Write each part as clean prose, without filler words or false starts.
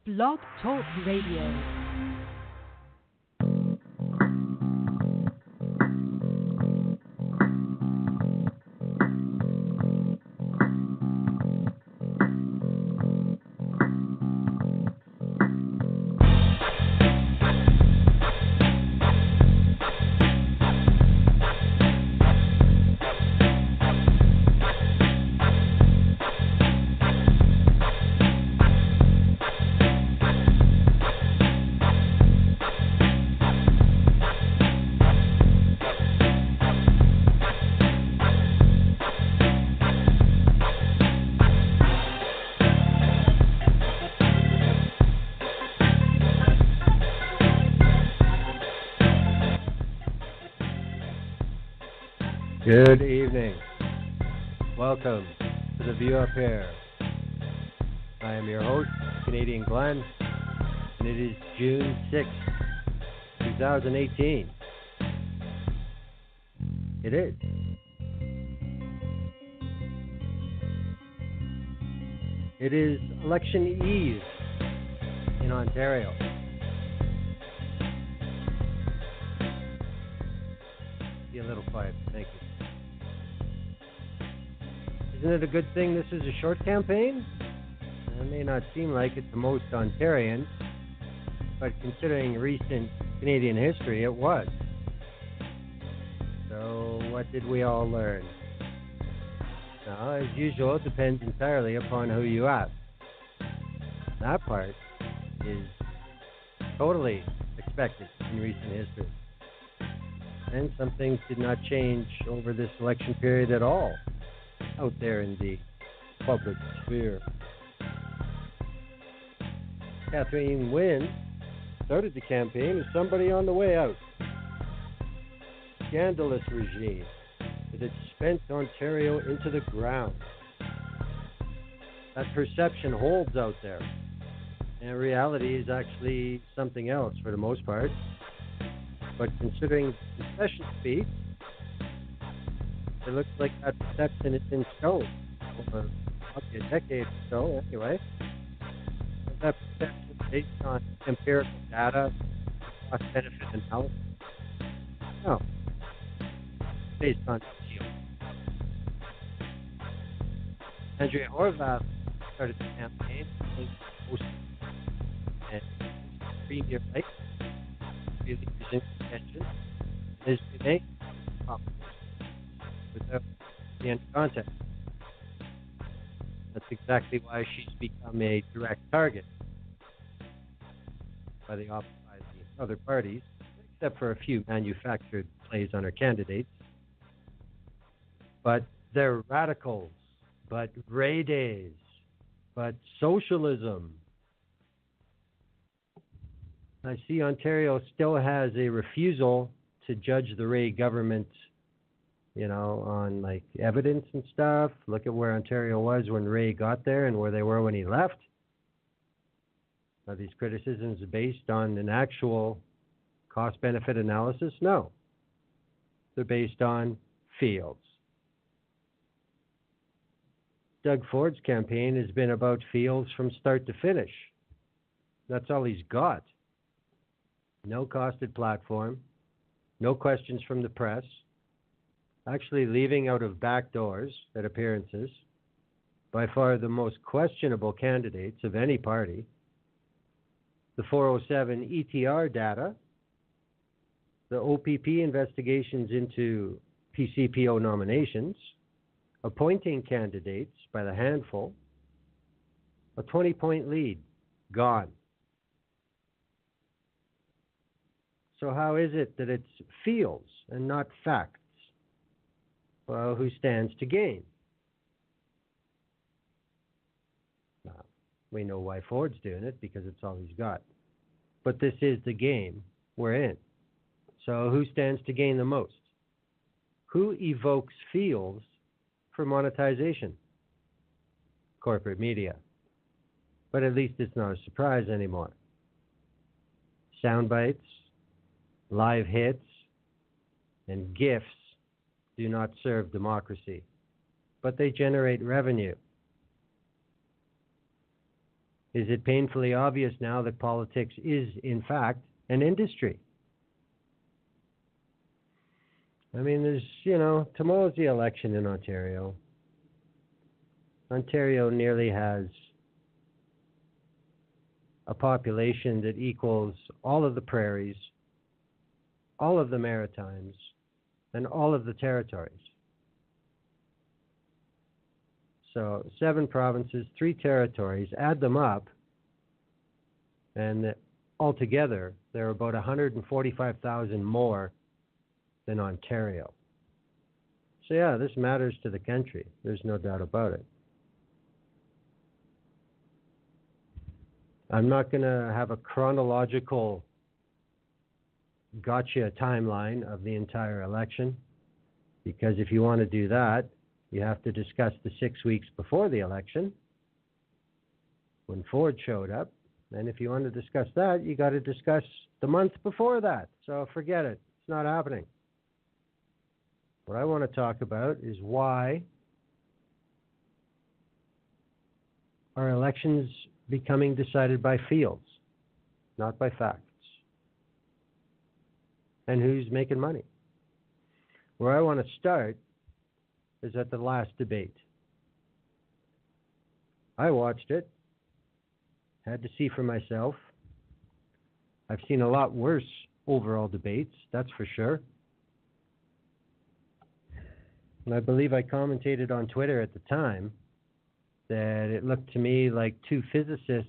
Blog Talk Radio. Good evening. Welcome to The View Up Here. I am your host, Canadian Glenn, and it is June 6th, 2018. It is. It is election eve in Ontario. Be a little quiet, thank you. Isn't it a good thing this is a short campaign? It may not seem like it to most Ontarians, but considering recent Canadian history, it was. So what did we all learn? Now, as usual, it depends entirely upon who you ask. That part is totally expected in recent history. And some things did not change over this election period at all out there in the public sphere. Kathleen Wynne started the campaign as somebody on the way out. Scandalous regime that had spent Ontario into the ground. That perception holds out there. And reality is actually something else for the most part. But considering the concession speech, it looks like that perception is in stone over probably a decade or so, anyway. Is that perception based on empirical data, cost-benefit analysis? No. It's based on feel. Andrea Horwath started the campaign and premier right, really using contention, is remained without the end context. That's exactly why she's become a direct target by the other parties, except for a few manufactured plays on her candidates. But they're radicals, but Rae Days, but socialism. I see Ontario still has a refusal to judge the Rae government, on like evidence and stuff. Look at where Ontario was when Rae got there and where they were when he left. Are these criticisms based on an actual cost-benefit analysis? No. They're based on feels. Doug Ford's campaign has been about feels from start to finish. That's all he's got. No costed platform, no questions from the press, actually leaving out of back doors at appearances, by far the most questionable candidates of any party, the 407 ETR data, the OPP investigations into PCPO nominations, appointing candidates by the handful, a 20-point lead, gone. So how is it that it's feels and not facts? Well, who stands to gain? We know why Ford's doing it, because it's all he's got. But this is the game we're in. So who stands to gain the most? Who evokes feels for monetization? Corporate media. But at least it's not a surprise anymore. Sound bites, live hits, and GIFs do not serve democracy, but they generate revenue. Is it painfully obvious now that politics is, in fact, an industry? I mean, tomorrow's the election in Ontario. Ontario nearly has a population that equals all of the prairies, all of the Maritimes, and all of the territories. So 7 provinces, 3 territories, add them up, and altogether there are about 145,000 more than Ontario. So yeah, this matters to the country. There's no doubt about it. I'm not going to have a chronological gotcha timeline of the entire election, because if you want to do that, you have to discuss the 6 weeks before the election when Ford showed up. And if you want to discuss that, you got to discuss the month before that. So forget it. It's not happening. What I want to talk about is why are elections becoming decided by feels, not by facts? And who's making money? Where I want to start is at the last debate. I watched it, had to see for myself. I've seen a lot worse overall debates, that's for sure. And I believe I commentated on Twitter at the time that it looked to me like 2 physicists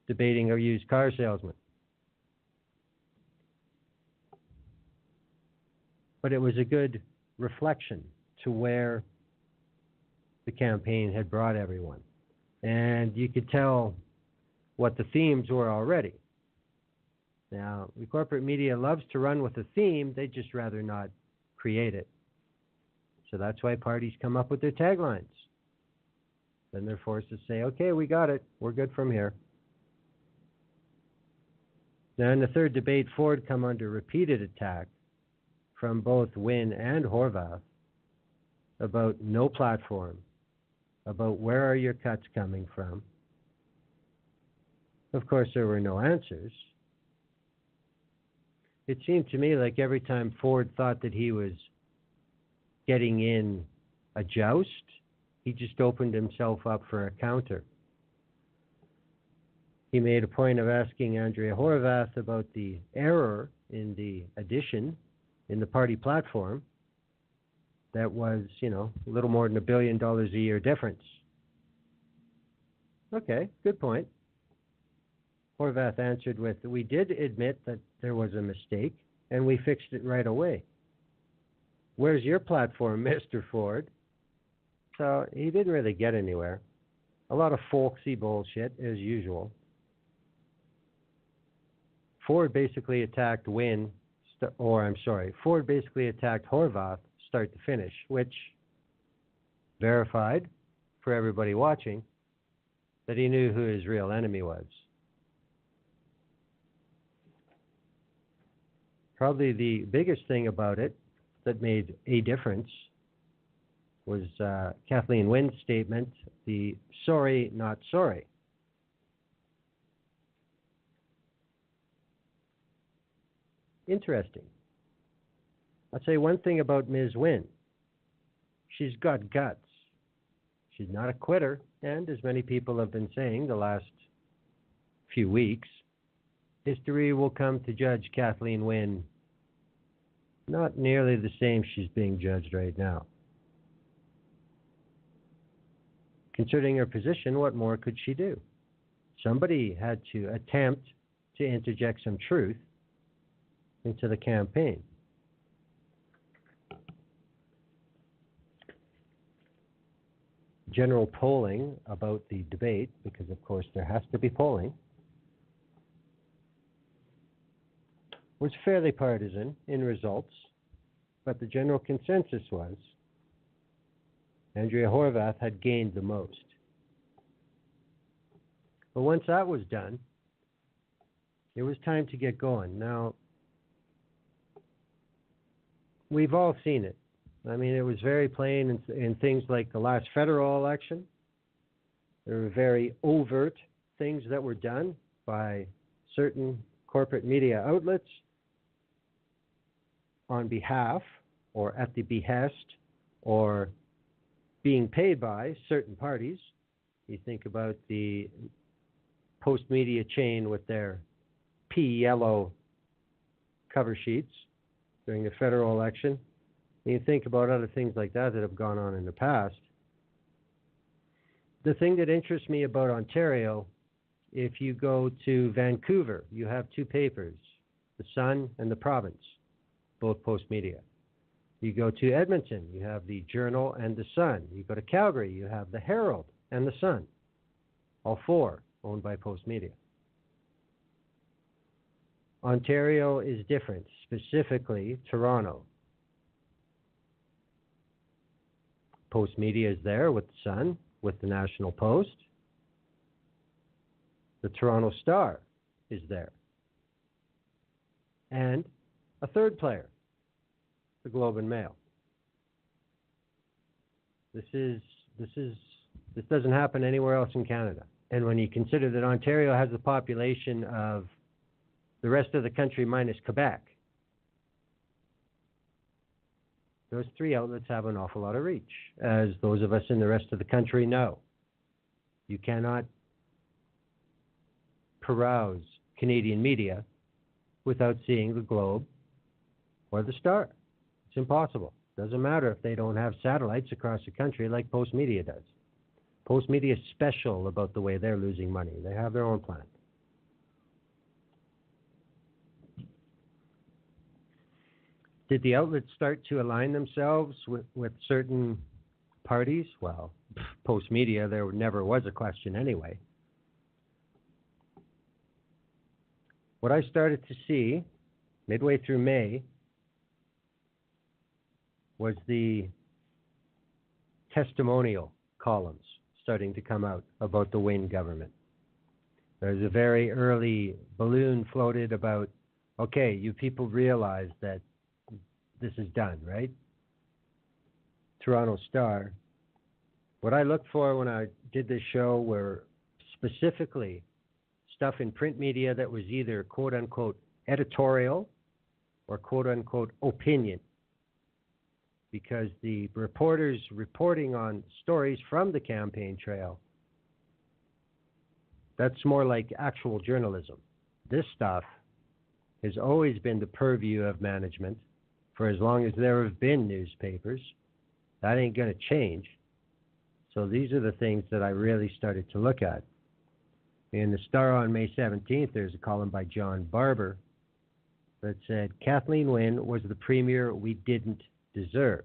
debating a used car salesman. But it was a good reflection to where the campaign had brought everyone. And you could tell what the themes were already. Now, the corporate media loves to run with a theme, they'd just rather not create it. So that's why parties come up with their taglines. Then they're forced to say, okay, we got it. We're good from here. Now, in the third debate, Ford come under repeated attack from both Wynne and Horwath about no platform, about where are your cuts coming from. Of course, there were no answers. It seemed to me like every time Ford thought that he was getting in a joust, he just opened himself up for a counter. He made a point of asking Andrea Horwath about the error in the addition in the party platform that was, a little more than $1 billion a year difference. Okay, good point. Horwath answered with, we did admit that there was a mistake, and we fixed it right away. Where's your platform, Mr. Ford? So he didn't really get anywhere. A lot of folksy bullshit, as usual. Ford basically attacked Ford basically attacked Horwath start to finish, which verified for everybody watching that he knew who his real enemy was. Probably the biggest thing about it that made a difference was Kathleen Wynne's statement, the sorry, not sorry. Interesting. I'll say one thing about Ms. Wynne. She's got guts. She's not a quitter, and as many people have been saying the last few weeks, history will come to judge Kathleen Wynne not nearly the same she's being judged right now. Considering her position, what more could she do? Somebody had to attempt to interject some truth into the campaign. General polling about the debate, because of course there has to be polling, was fairly partisan in results, but the general consensus was Andrea Horwath had gained the most. But once that was done, it was time to get going. Now, we've all seen it. I mean, it was very plain in things like the last federal election. There were very overt things that were done by certain corporate media outlets on behalf or at the behest or being paid by certain parties. You think about the Post Media chain with their pea yellow cover sheets during the federal election. And you think about other things like that that have gone on in the past. The thing that interests me about Ontario, if you go to Vancouver, you have two papers, The Sun and The Province, both Post Media. You go to Edmonton, you have The Journal and The Sun. You go to Calgary, you have The Herald and The Sun, all four owned by Post Media. Ontario is different, specifically Toronto. Post Media is there with The Sun, with the National Post. The Toronto Star is there. And a third player, the Globe and Mail. This doesn't happen anywhere else in Canada. And when you consider that Ontario has the population of the rest of the country minus Quebec, those three outlets have an awful lot of reach, as those of us in the rest of the country know. You cannot peruse Canadian media without seeing the Globe or the Star. It's impossible. Doesn't matter if they don't have satellites across the country like Post Media does. Post Media is special about the way they're losing money. They have their own plan. Did the outlets start to align themselves with certain parties? Well, Post Media, there never was a question anyway. What I started to see midway through May was the testimonial columns starting to come out about the Wynne government. There's a very early balloon floated about, okay, you people realize that this is done, right? Toronto Star. What I looked for when I did this show were specifically stuff in print media that was either quote-unquote editorial or quote-unquote opinion, because the reporters reporting on stories from the campaign trail, that's more like actual journalism. This stuff has always been the purview of management for as long as there have been newspapers. That ain't going to change. So these are the things that I really started to look at. In the Star on May 17th, there's a column by John Barber that said, Kathleen Wynne was the premier we didn't deserve.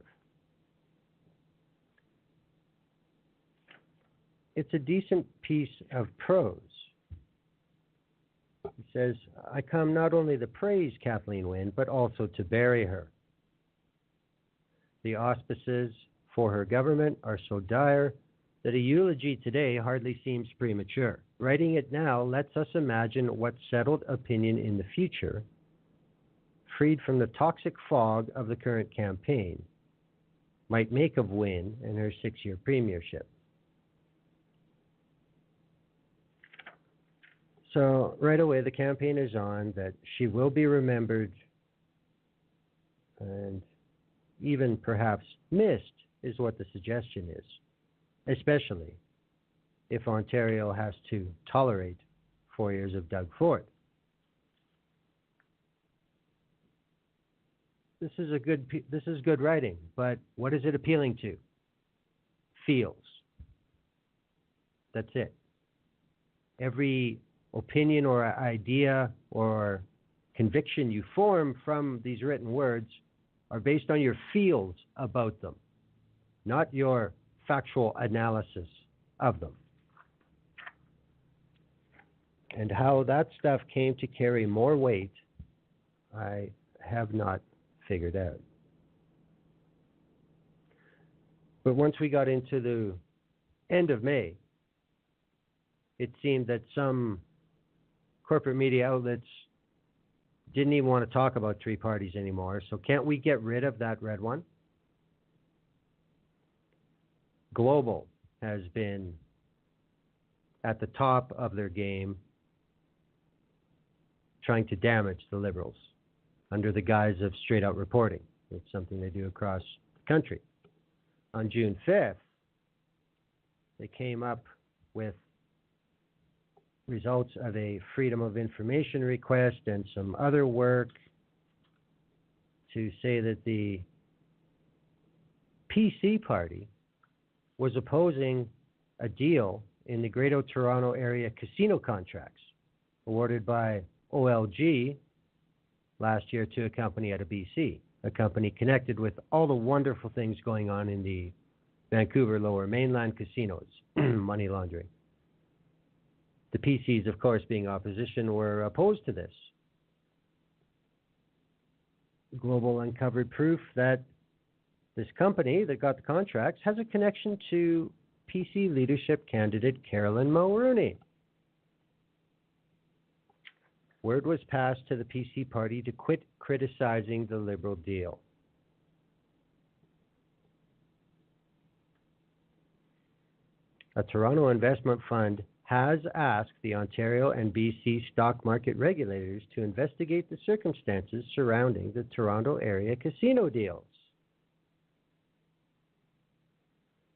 It's a decent piece of prose. He says, I come not only to praise Kathleen Wynne, but also to bury her. The auspices for her government are so dire that a eulogy today hardly seems premature. Writing it now lets us imagine what settled opinion in the future, freed from the toxic fog of the current campaign, might make of Wynne and her 6-year premiership. So right away the campaign is on that she will be remembered and even perhaps missed is what the suggestion is, especially if Ontario has to tolerate 4 years of Doug Ford. This is good writing, but what is it appealing to? Feels. That's it. Every opinion or idea or conviction you form from these written words are based on your feels about them, not your factual analysis of them. And how that stuff came to carry more weight, I have not figured out. But once we got into the end of May, it seemed that some corporate media outlets didn't even want to talk about three parties anymore. So can't we get rid of that red one? Global has been at the top of their game trying to damage the Liberals under the guise of straight-out reporting. It's something they do across the country. On June 5th, they came up with results of a Freedom of Information request and some other work to say that the PC party was opposing a deal in the Greater Toronto Area casino contracts awarded by OLG last year to a company out of BC, a company connected with all the wonderful things going on in the Vancouver Lower Mainland casinos, money laundering. The PCs, of course, being opposition, were opposed to this. Global uncovered proof that this company that got the contracts has a connection to PC leadership candidate Carolyn Mulroney. Word was passed to the PC party to quit criticizing the Liberal deal. A Toronto investment fund has asked the Ontario and BC stock market regulators to investigate the circumstances surrounding the Toronto area casino deals.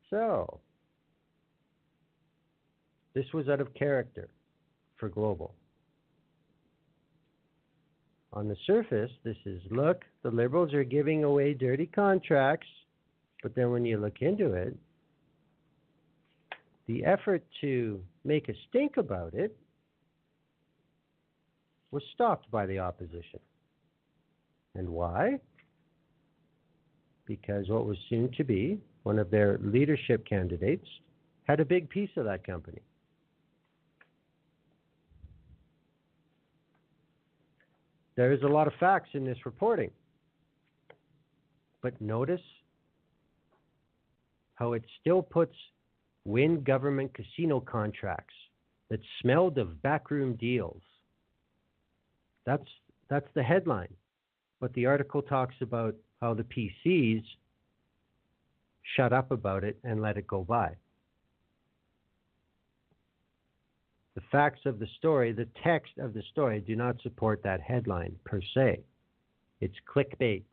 So, this was out of character for Global. On the surface, this is, look, the Liberals are giving away dirty contracts, but then when you look into it, the effort to make a stink about it was stopped by the opposition. And why? Because what was soon to be one of their leadership candidates had a big piece of that company. There is a lot of facts in this reporting, but notice how it still puts Wynne government casino contracts that smelled of backroom deals. That's the headline. But the article talks about how the PCs shut up about it and let it go by. The facts of the story, the text of the story, do not support that headline per se. It's clickbait.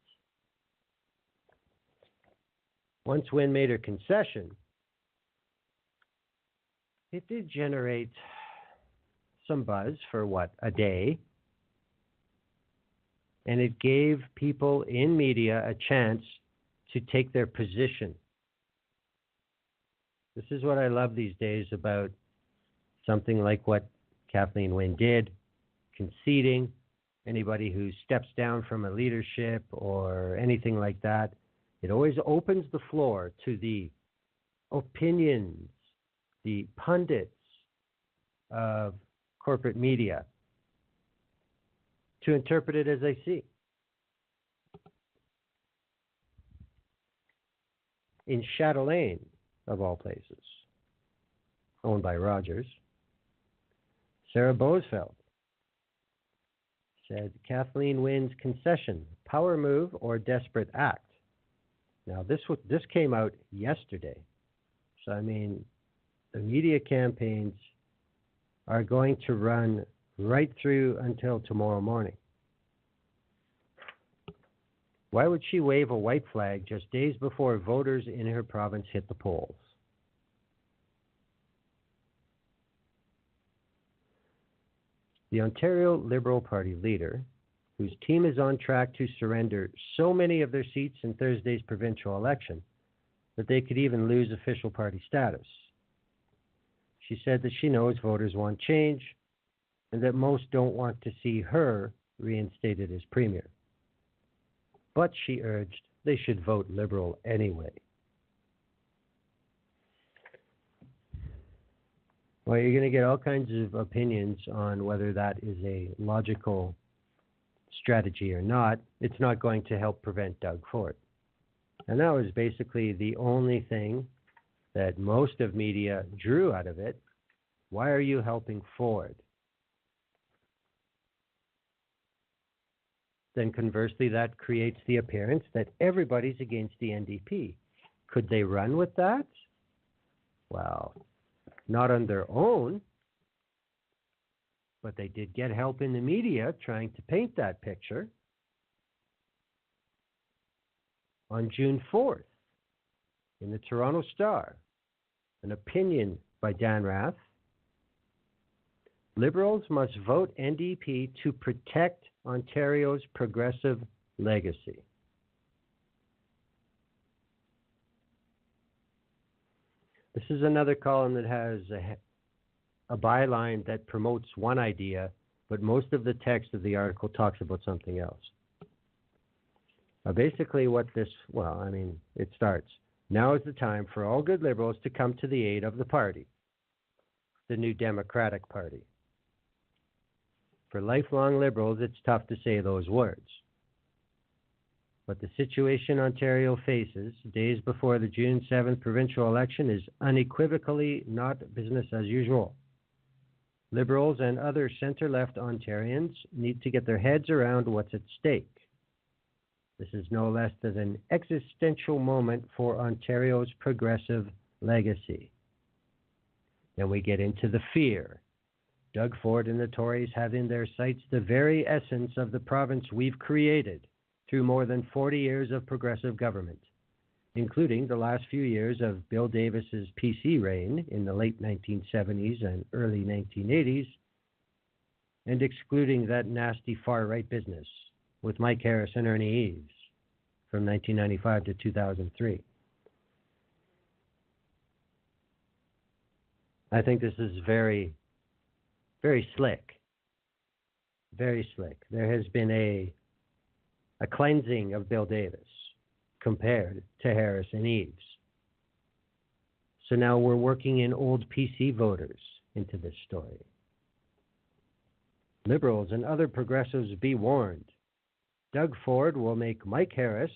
Once Wynne made her concession, it did generate some buzz for, a day? And it gave people in media a chance to take their position. This is what I love these days about something like what Kathleen Wynne did, conceding. Anybody who steps down from a leadership or anything like that, it always opens the floor to the opinions, the pundits of corporate media to interpret it as they see. In Chatelaine, of all places, owned by Rogers, Sarah Bosfeld said Kathleen Wynne's concession, power move or desperate act. Now, this came out yesterday. So, I mean, the media campaigns are going to run right through until tomorrow morning. Why would she wave a white flag just days before voters in her province hit the polls? The Ontario Liberal Party leader, whose team is on track to surrender so many of their seats in Thursday's provincial election that they could even lose official party status. She said that she knows voters want change and that most don't want to see her reinstated as premier. But she urged they should vote Liberal anyway. Well, you're going to get all kinds of opinions on whether that is a logical strategy or not. It's not going to help prevent Doug Ford. And that was basically the only thing that most of media drew out of it. Why are you helping Ford? Then conversely, that creates the appearance that everybody's against the NDP. Could they run with that? Well, not on their own, but they did get help in the media trying to paint that picture. On June 4th, in the Toronto Star, an opinion by Dan Rath, Liberals must vote NDP to protect Ontario's progressive legacy. This is another column that has a byline that promotes one idea, but most of the text of the article talks about something else. Basically what this, it starts, now is the time for all good Liberals to come to the aid of the party, the New Democratic Party. For lifelong Liberals, it's tough to say those words. But the situation Ontario faces days before the June 7th provincial election is unequivocally not business as usual. Liberals and other centre-left Ontarians need to get their heads around what's at stake. This is no less than an existential moment for Ontario's progressive legacy. Then we get into the fear. Doug Ford and the Tories have in their sights the very essence of the province we've created through more than 40 years of progressive government, including the last few years of Bill Davis's PC reign in the late 1970s and early 1980s, and excluding that nasty far-right business with Mike Harris and Ernie Eves from 1995 to 2003. I think this is very, very slick. Very slick. There has been a cleansing of Bill Davis compared to Harris and Eves. So now we're working in old PC voters into this story. Liberals and other progressives be warned. Doug Ford will make Mike Harris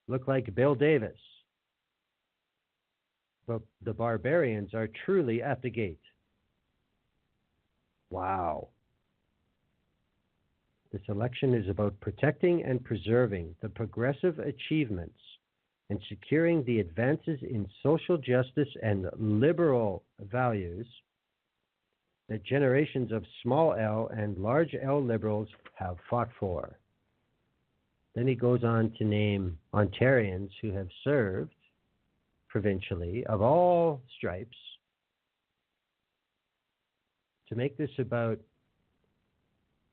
look like Bill Davis. But the barbarians are truly at the gate. Wow. This election is about protecting and preserving the progressive achievements and securing the advances in social justice and liberal values that generations of small L and large L Liberals have fought for. Then he goes on to name Ontarians who have served provincially of all stripes to make this about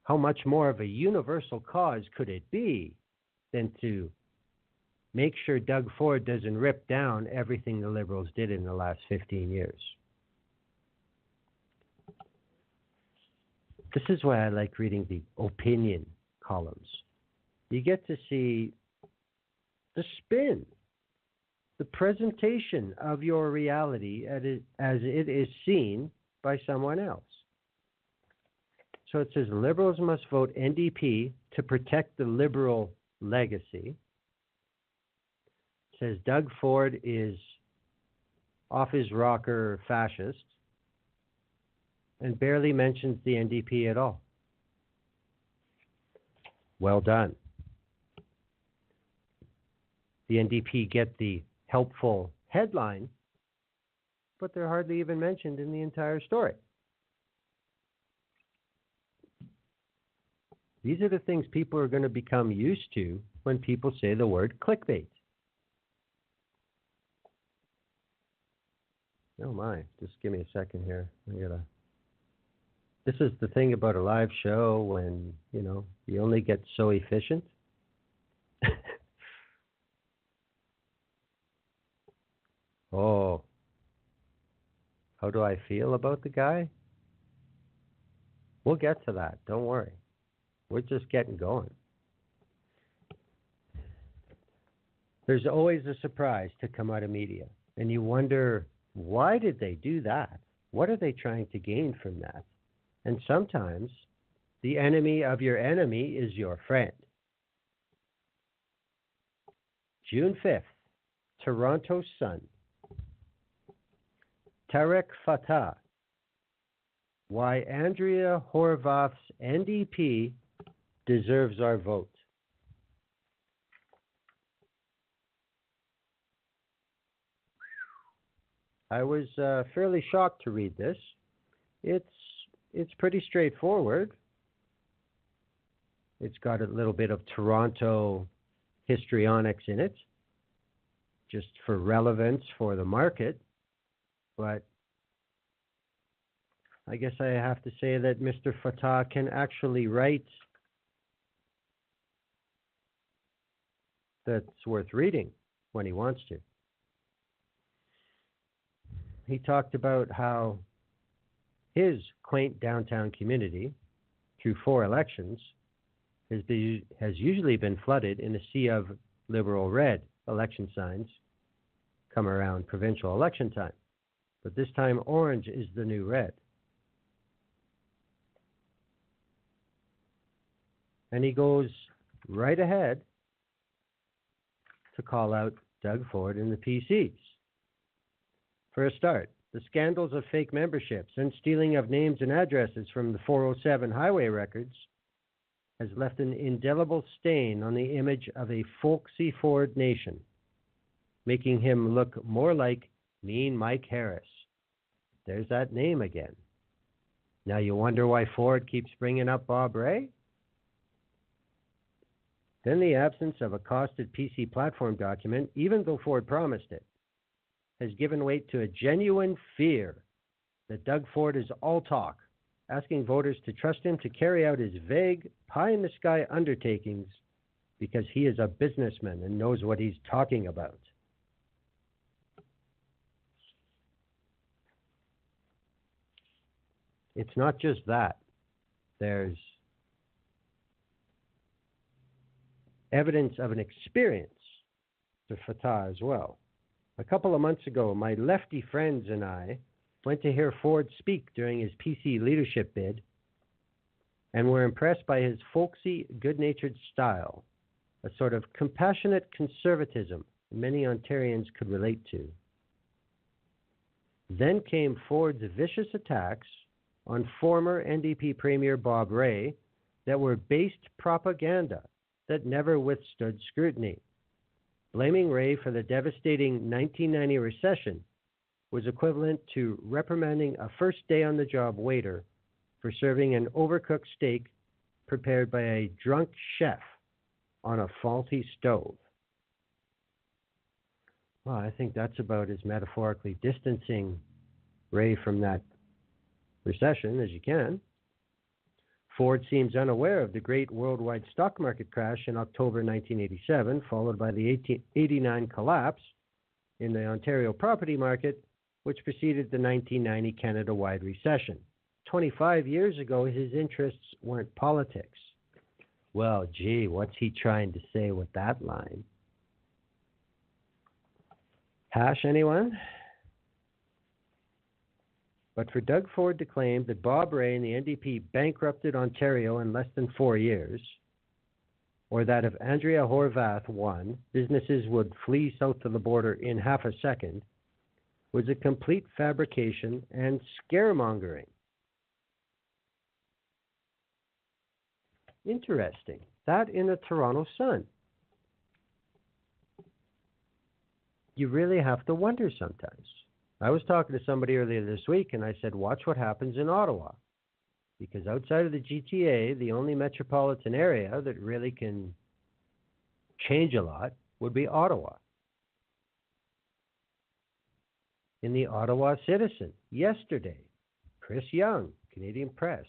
how much more of a universal cause could it be than to make sure Doug Ford doesn't rip down everything the Liberals did in the last 15 years. This is why I like reading the opinion columns. You get to see the spin, the presentation of your reality as it is seen by someone else. So it says Liberals must vote NDP to protect the Liberal legacy. It says Doug Ford is off his rocker fascist and barely mentions the NDP at all. Well done. The NDP get the helpful headline, but they're hardly even mentioned in the entire story. These are the things people are going to become used to when people say the word clickbait. Oh my, just give me a second here. This is the thing about a live show when, you only get so efficient. Oh, how do I feel about the guy? We'll get to that. Don't worry. We're just getting going. There's always a surprise to come out of media, and you wonder, why did they do that? What are they trying to gain from that? And sometimes the enemy of your enemy is your friend. June 5th, Toronto Sun. Tarek Fatah, why Andrea Horwath's NDP deserves our vote. I was fairly shocked to read this. It's pretty straightforward. It's got a little bit of Toronto histrionics in it, just for relevance for the market. But I guess I have to say that Mr. Fatah can actually write that's worth reading when he wants to. He talked about how his quaint downtown community, through 4 elections, has usually been flooded in a sea of liberal red election signs come around provincial election time. But this time, orange is the new red. And he goes right ahead to call out Doug Ford and the PCs. For a start, the scandals of fake memberships and stealing of names and addresses from the 407 highway records has left an indelible stain on the image of a folksy Ford nation, making him look more like Mean Mike Harris. There's that name again. Now you wonder why Ford keeps bringing up Bob Rae? Then the absence of a costed PC platform document, even though Ford promised it, has given weight to a genuine fear that Doug Ford is all talk, asking voters to trust him to carry out his vague, pie-in-the-sky undertakings because he is a businessman and knows what he's talking about. It's not just that. There's evidence of an experience to Fatah as well. A couple of months ago, my lefty friends and I went to hear Ford speak during his PC leadership bid and were impressed by his folksy, good-natured style, a sort of compassionate conservatism many Ontarians could relate to. Then came Ford's vicious attacks on former NDP Premier Bob Rae that were based propaganda that never withstood scrutiny. Blaming Rae for the devastating 1990 recession was equivalent to reprimanding a first-day-on-the-job waiter for serving an overcooked steak prepared by a drunk chef on a faulty stove. Well, I think that's about as metaphorically distancing Rae from that recession as you can. Ford seems unaware of the great worldwide stock market crash in October 1987, followed by the 1889 collapse in the Ontario property market, which preceded the 1990 Canada-wide recession. 25 years ago, his interests weren't politics. Well, gee, what's he trying to say with that line? Hash, anyone? But for Doug Ford to claim that Bob Rae and the NDP bankrupted Ontario in less than 4 years, or that if Andrea Horwath won, businesses would flee south of the border in half a second, was a complete fabrication and scaremongering. Interesting. That in the Toronto Sun. You really have to wonder sometimes. I was talking to somebody earlier this week, and I said, watch what happens in Ottawa. Because outside of the GTA, the only metropolitan area that really can change a lot would be Ottawa. In the Ottawa Citizen, yesterday, Chris Young, Canadian Press,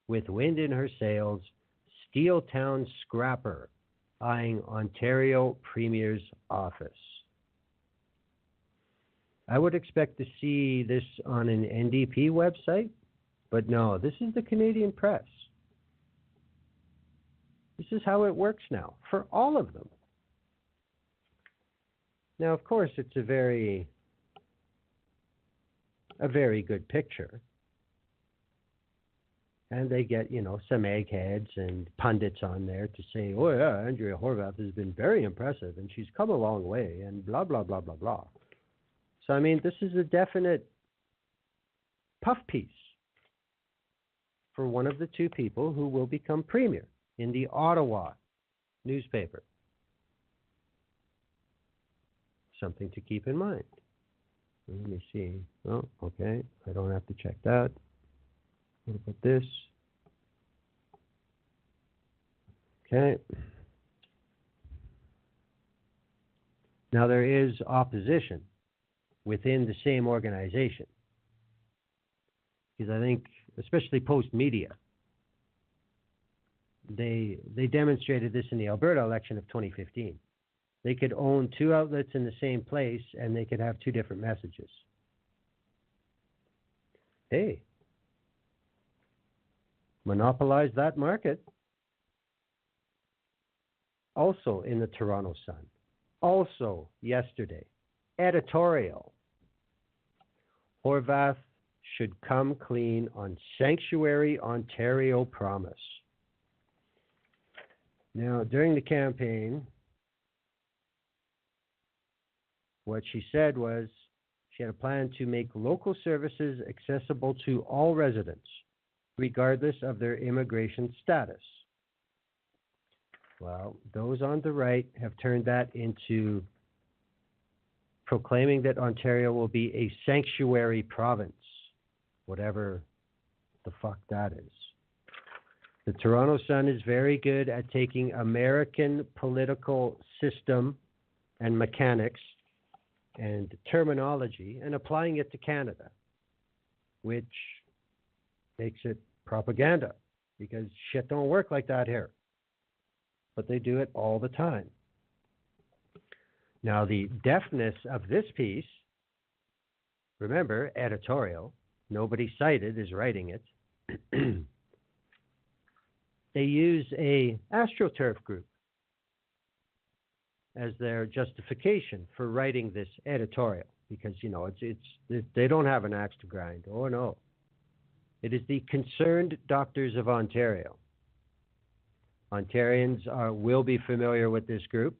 with wind in her sails, Steeltown scrapper eyeing Ontario Premier's office. I would expect to see this on an NDP website, but no, this is the Canadian Press. This is how it works now, for all of them. Now, of course, it's a very good picture. And they get, some eggheads and pundits on there to say, oh yeah, Andrea Horwath has been very impressive and she's come a long way and blah, blah, blah, blah, blah. So, this is a definite puff piece for one of the two people who will become premier in the Ottawa newspaper. Something to keep in mind. Let me see. Oh, okay. I don't have to check that. What about this? Okay. Now, there is opposition within the same organization. Because I think, especially post-media, they demonstrated this in the Alberta election of 2015. They could own two outlets in the same place, and they could have two different messages. Hey, monopolize that market. Also in the Toronto Sun. Also yesterday, editorial. Horwath should come clean on Sanctuary Ontario promise. Now, during the campaign, what she said was she had a plan to make local services accessible to all residents, regardless of their immigration status. Well, those on the right have turned that into proclaiming that Ontario will be a sanctuary province, whatever the fuck that is. The Toronto Sun is very good at taking American political system and mechanics and terminology and applying it to Canada, which makes it propaganda because shit don't work like that here. But they do it all the time. Now, the deftness of this piece, remember, editorial, nobody cited is writing it. They use a AstroTurf group as their justification for writing this editorial because, you know, they don't have an axe to grind. Oh, no. It is the Concerned Doctors of Ontario. Ontarians will be familiar with this group.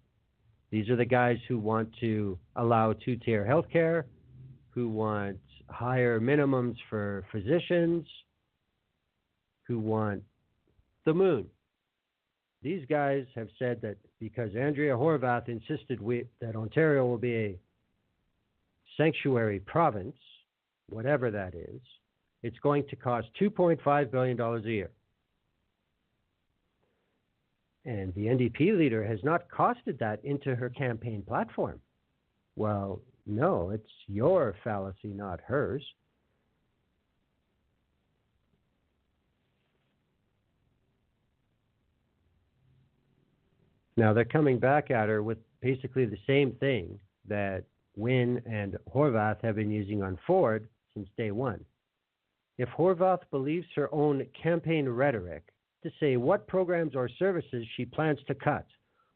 These are the guys who want to allow two-tier health care, who want higher minimums for physicians, who want the moon. These guys have said that because Andrea Horwath insisted that Ontario will be a sanctuary province, whatever that is, it's going to cost $2.5 billion a year. And the NDP leader has not costed that into her campaign platform. Well, no, it's your fallacy, not hers. Now, they're coming back at her with basically the same thing that Wynne and Horwath have been using on Ford since day one. If Horwath believes her own campaign rhetoric to say what programs or services she plans to cut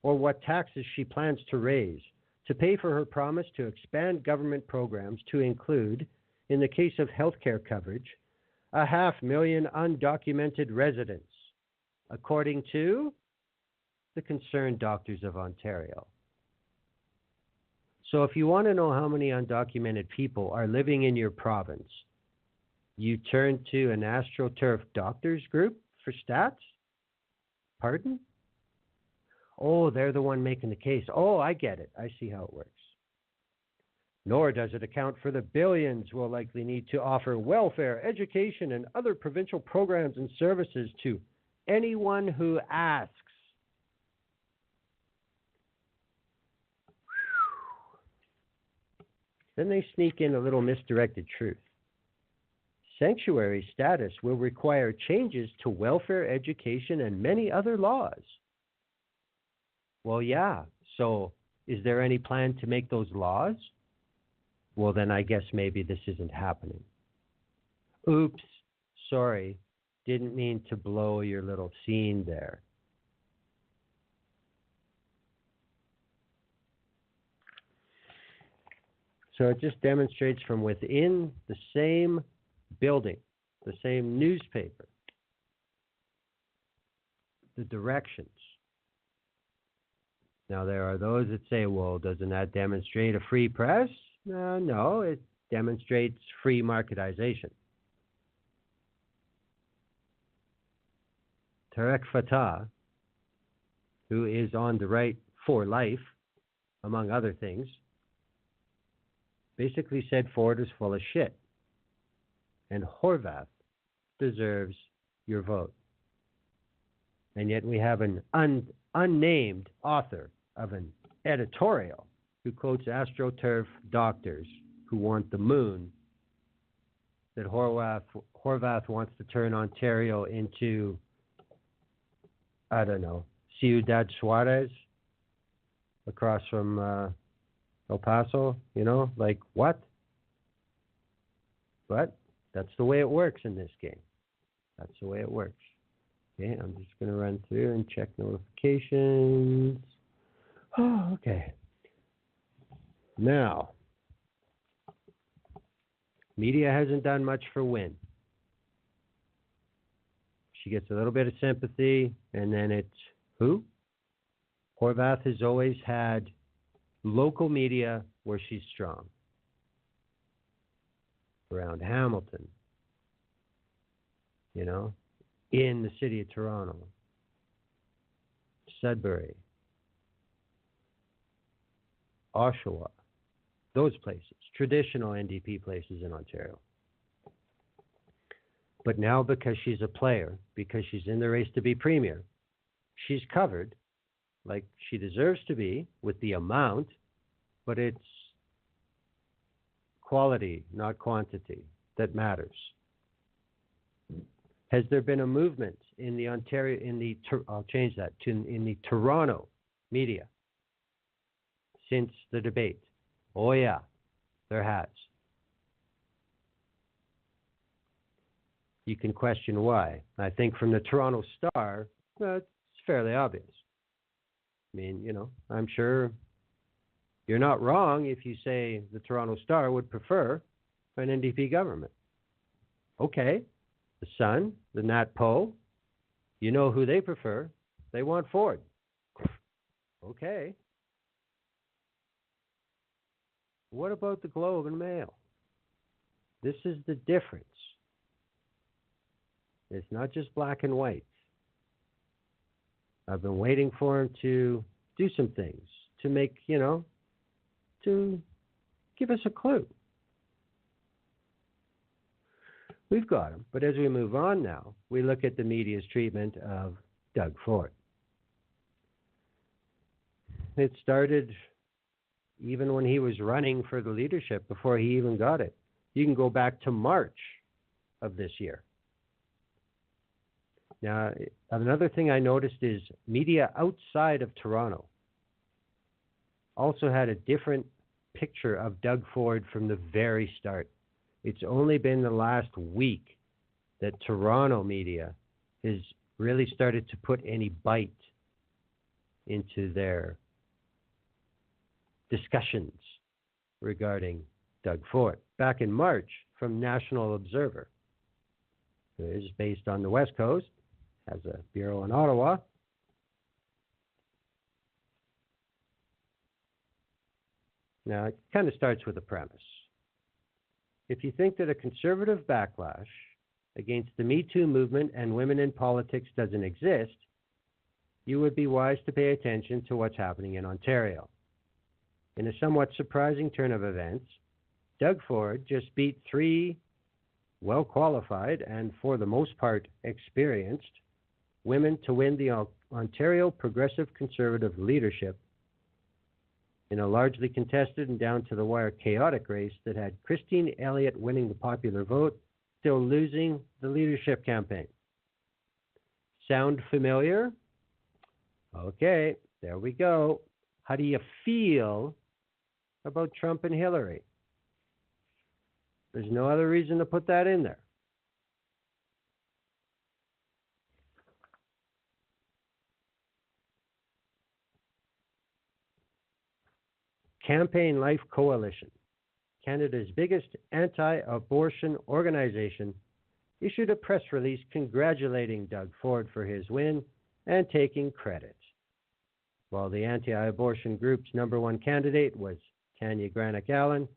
or what taxes she plans to raise to pay for her promise to expand government programs to include, in the case of healthcare coverage, 500,000 undocumented residents, according to the Concerned Doctors of Ontario. So if you want to know how many undocumented people are living in your province, you turn to an AstroTurf doctors group for stats? Pardon? Oh, they're the one making the case. Oh, I get it. I see how it works. Nor does it account for the billions we'll likely need to offer welfare, education, and other provincial programs and services to anyone who asks. Then they sneak in a little misdirected truth. Sanctuary status will require changes to welfare, education, and many other laws. Well, yeah. So is there any plan to make those laws? Well, then I guess maybe this isn't happening. Oops. Sorry. Didn't mean to blow your little scene there. So it just demonstrates from within the same building, the same newspaper, the directions. Now, there are those that say, well, doesn't that demonstrate a free press? No, it demonstrates free marketization. Tarek Fatah, who is on the right for life, among other things, basically said Ford is full of shit. And Horwath deserves your vote. And yet we have an unnamed author of an editorial who quotes AstroTurf doctors who want the moon, that Horwath wants to turn Ontario into, I don't know, Ciudad Juarez across from El Paso, you know, like what? But that's the way it works in this game. That's the way it works. Okay, I'm just going to run through and check notifications. Oh, okay. Now, media hasn't done much for Wynne. She gets a little bit of sympathy, and then it's who? Horwath has always had local media where she's strong. Around Hamilton, you know, in the city of Toronto, Sudbury, Oshawa, those places, traditional NDP places in Ontario. But now, because she's a player, because she's in the race to be premier, she's covered like she deserves to be with the amount, but it's quality, not quantity, that matters. Has there been a movement in the Ontario, I'll change that, in the Toronto media since the debate? Oh yeah, there has. You can question why. I think from the Toronto Star, well, it's fairly obvious. I mean, you know, I'm sure you're not wrong if you say the Toronto Star would prefer an NDP government. Okay, the Sun, the Nat Poe, you know who they prefer. They want Ford. Okay. What about the Globe and Mail? This is the difference. It's not just black and white. I've been waiting for him to do some things, to make, you know, to give us a clue. We've got him. But as we move on now, we look at the media's treatment of Doug Ford. It started even when he was running for the leadership, before he even got it. You can go back to March of this year. Now, another thing I noticed is media outside of Toronto also had a different picture of Doug Ford from the very start. It's only been the last week that Toronto media has really started to put any bite into their discussions regarding Doug Ford. Back in March, from National Observer, it is based on the West Coast, has a bureau in Ottawa. Now, it kind of starts with a premise. If you think that a conservative backlash against the Me Too movement and women in politics doesn't exist, you would be wise to pay attention to what's happening in Ontario. In a somewhat surprising turn of events, Doug Ford just beat three well-qualified and, for the most part, experienced women to win the Ontario Progressive Conservative leadership in a largely contested and down-to-the-wire chaotic race that had Christine Elliott winning the popular vote, still losing the leadership campaign. Sound familiar? Okay, there we go. How do you feel about Trump and Hillary? There's no other reason to put that in there. Campaign Life Coalition, Canada's biggest anti-abortion organization, issued a press release congratulating Doug Ford for his win and taking credit. While the anti-abortion group's number one candidate was Tanya Granick-Allen,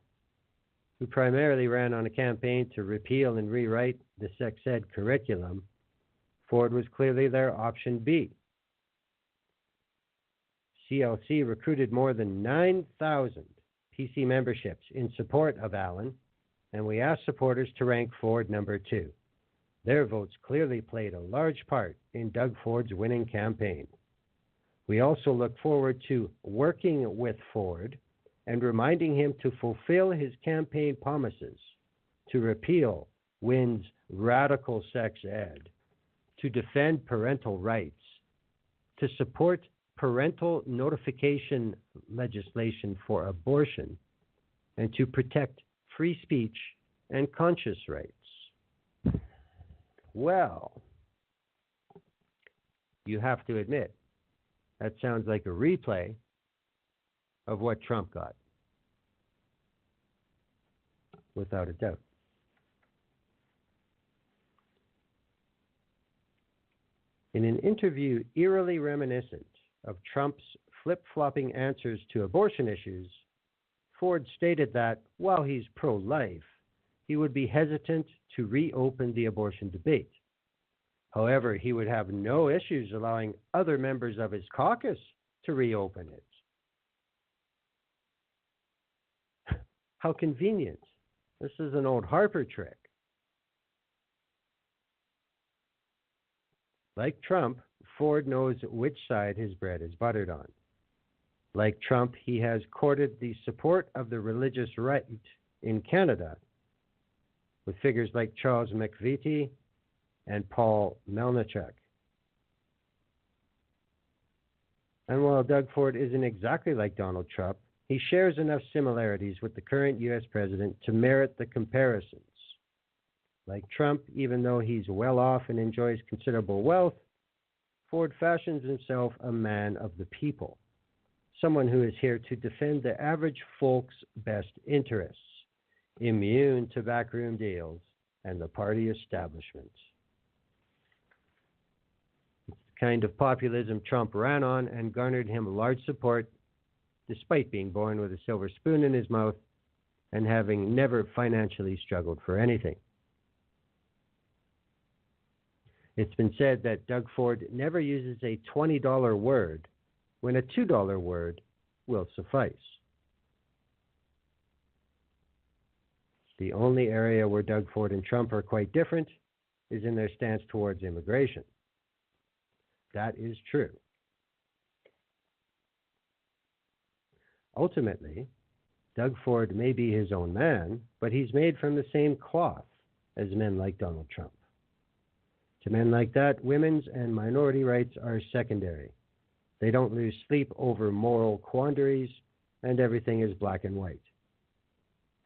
who primarily ran on a campaign to repeal and rewrite the sex ed curriculum, Ford was clearly their option B. CLC recruited more than 9,000 PC memberships in support of Allen, and we asked supporters to rank Ford number 2. Their votes clearly played a large part in Doug Ford's winning campaign. We also look forward to working with Ford and reminding him to fulfill his campaign promises to repeal Wynne's radical sex ed, to defend parental rights, to support parental notification legislation for abortion, and to protect free speech and conscience rights. Well, you have to admit, that sounds like a replay of what Trump got, without a doubt. In an interview eerily reminiscent of Trump's flip-flopping answers to abortion issues, Ford stated that, while he's pro-life, he would be hesitant to reopen the abortion debate. However, he would have no issues allowing other members of his caucus to reopen it. How convenient. This is an old Harper trick. Like Trump, Ford knows which side his bread is buttered on. Like Trump, he has courted the support of the religious right in Canada with figures like Charles McVitie and Paul Melnichuk. And while Doug Ford isn't exactly like Donald Trump, he shares enough similarities with the current U.S. president to merit the comparisons. Like Trump, even though he's well off and enjoys considerable wealth, Ford fashions himself a man of the people, someone who is here to defend the average folk's best interests, immune to backroom deals and the party establishment. It's the kind of populism Trump ran on and garnered him large support, despite being born with a silver spoon in his mouth and having never financially struggled for anything. It's been said that Doug Ford never uses a $20 word when a $2 word will suffice. The only area where Doug Ford and Trump are quite different is in their stance towards immigration. That is true. Ultimately, Doug Ford may be his own man, but he's made from the same cloth as men like Donald Trump. To men like that, women's and minority rights are secondary. They don't lose sleep over moral quandaries, and everything is black and white.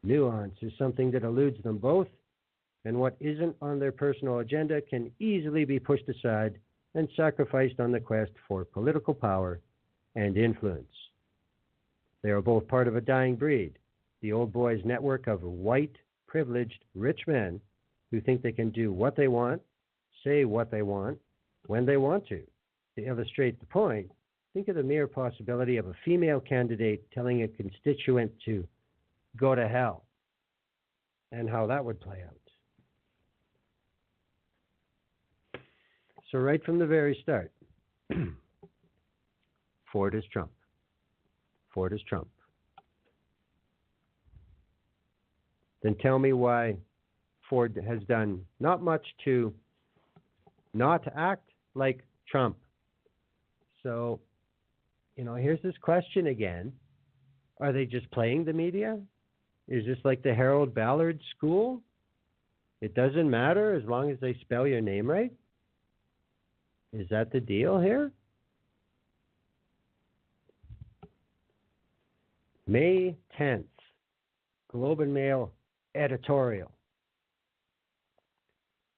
Nuance is something that eludes them both, and what isn't on their personal agenda can easily be pushed aside and sacrificed on the quest for political power and influence. They are both part of a dying breed, the old boys network of white, privileged, rich men who think they can do what they want, say what they want, when they want to. To illustrate the point, think of the mere possibility of a female candidate telling a constituent to go to hell and how that would play out. So right from the very start, Ford is Trump. Ford is Trump. Then tell me why Ford has done not much to not act like Trump. So, here's this question again. Are they just playing the media? Is this like the Harold Ballard school? It doesn't matter as long as they spell your name right? Is that the deal here? May 10th, Globe and Mail editorial.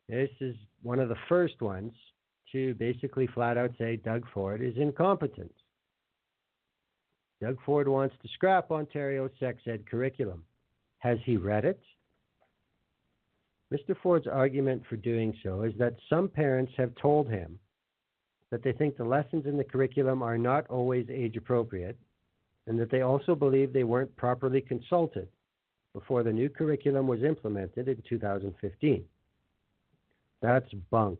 This is one of the first ones to basically flat out say Doug Ford is incompetent. Doug Ford wants to scrap Ontario's sex ed curriculum. Has he read it? Mr. Ford's argument for doing so is that some parents have told him that they think the lessons in the curriculum are not always age appropriate, and that they also believe they weren't properly consulted before the new curriculum was implemented in 2015. That's bunk.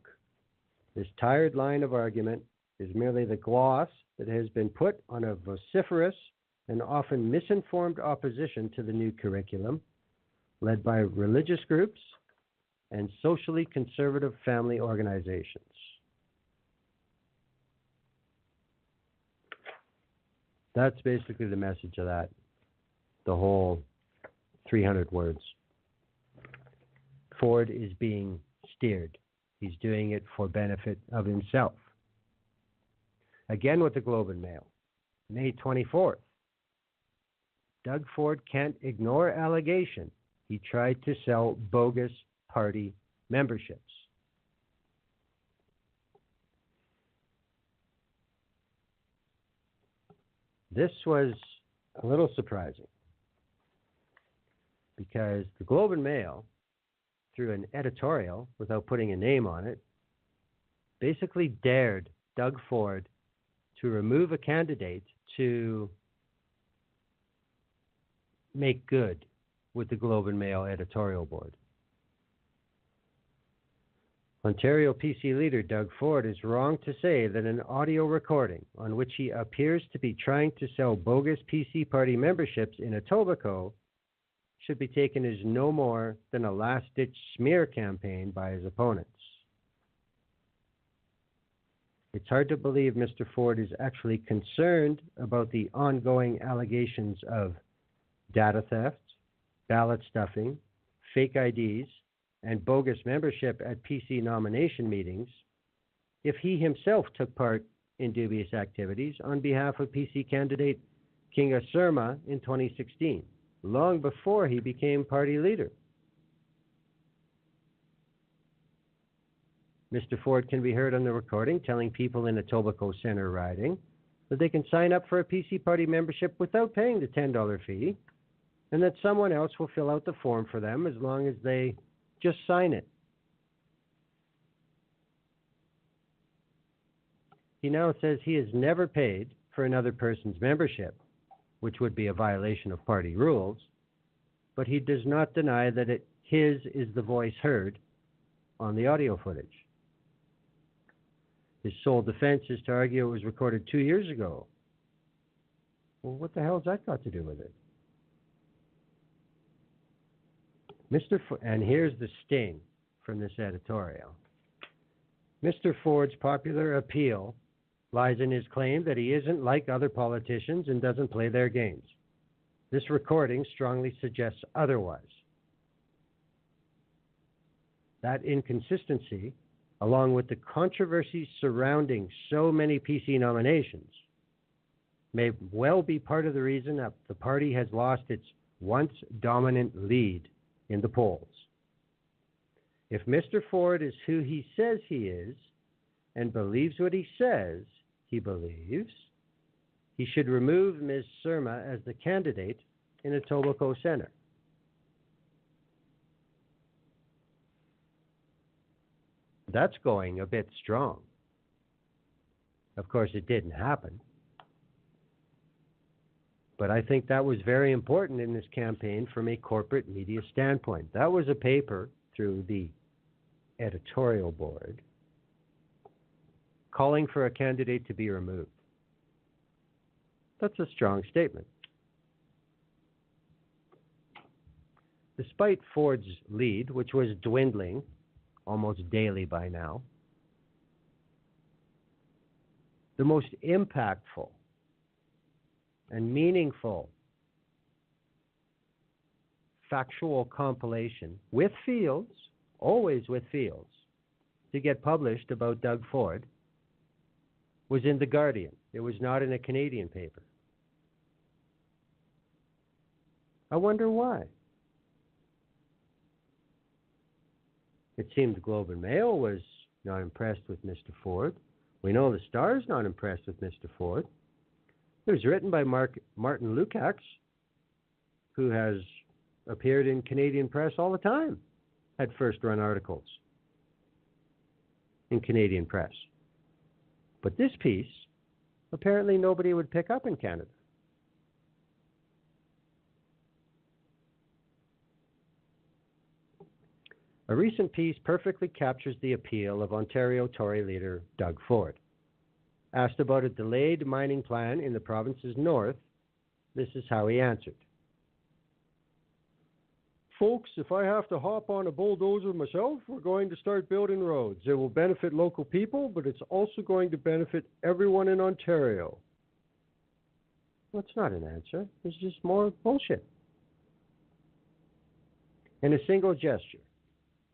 This tired line of argument is merely the gloss that has been put on a vociferous and often misinformed opposition to the new curriculum, led by religious groups and socially conservative family organizations. That's basically the message of that, the whole 300 words. Ford is being steered. He's doing it for benefit of himself. Again with the Globe and Mail, May 24th. Doug Ford can't ignore allegation he tried to sell bogus party memberships. This was a little surprising because the Globe and Mail, through an editorial without putting a name on it, basically dared Doug Ford to remove a candidate to make good with the Globe and Mail editorial board. Ontario PC leader Doug Ford is wrong to say that an audio recording on which he appears to be trying to sell bogus PC party memberships in Etobicoke should be taken as no more than a last-ditch smear campaign by his opponents. It's hard to believe Mr. Ford is actually concerned about the ongoing allegations of data theft, ballot stuffing, fake IDs, and bogus membership at PC nomination meetings if he himself took part in dubious activities on behalf of PC candidate Kinga Surma in 2016, long before he became party leader. Mr. Ford can be heard on the recording telling people in Etobicoke Centre riding that they can sign up for a PC party membership without paying the $10 fee, and that someone else will fill out the form for them as long as they just sign it. He now says he has never paid for another person's membership, which would be a violation of party rules, but he does not deny that his is the voice heard on the audio footage. His sole defense is to argue it was recorded 2 years ago. Well, what the hell has that got to do with it? And here's the sting from this editorial. Mr. Ford's popular appeal lies in his claim that he isn't like other politicians and doesn't play their games. This recording strongly suggests otherwise. That inconsistency, along with the controversy surrounding so many PC nominations, may well be part of the reason that the party has lost its once dominant lead in the polls. If Mr. Ford is who he says he is and believes what he says he believes, he should remove Ms. Surma as the candidate in Etobicoke Centre. That's going a bit strong. Of course, it didn't happen. But I think that was very important in this campaign from a corporate media standpoint. That was a paper through the editorial board calling for a candidate to be removed. That's a strong statement. Despite Ford's lead, which was dwindling almost daily by now, the most impactful and meaningful factual compilation with Fields, always with Fields, to get published about Doug Ford was in The Guardian. It was not in a Canadian paper. I wonder why. It seemed the Globe and Mail was not impressed with Mr. Ford. We know the Star's not impressed with Mr. Ford. It was written by Martin Lukacs, who has appeared in Canadian press all the time, had first-run articles in Canadian press. But this piece, apparently nobody would pick up in Canada. A recent piece perfectly captures the appeal of Ontario Tory leader Doug Ford. Asked about a delayed mining plan in the province's north, This is how he answered. Folks, if I have to hop on a bulldozer myself, we're going to start building roads. It will benefit local people, but it's also going to benefit everyone in Ontario. Well, it's not an answer. It's just more bullshit. In a single gesture,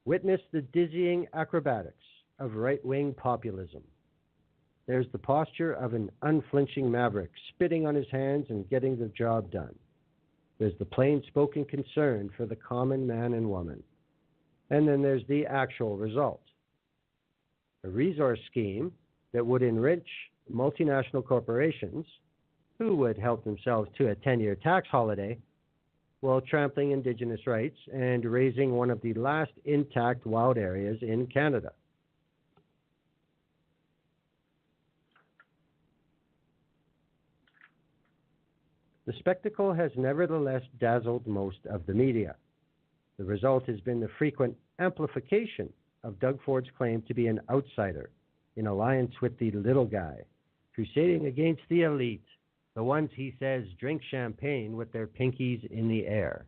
witness the dizzying acrobatics of right-wing populism. There's the posture of an unflinching maverick, spitting on his hands and getting the job done. There's the plain-spoken concern for the common man and woman. And then there's the actual result. A resource scheme that would enrich multinational corporations who would help themselves to a 10-year tax holiday while trampling Indigenous rights and raising one of the last intact wild areas in Canada. The spectacle has nevertheless dazzled most of the media. The result has been the frequent amplification of Doug Ford's claim to be an outsider in alliance with the little guy, crusading against the elite, the ones he says drink champagne with their pinkies in the air.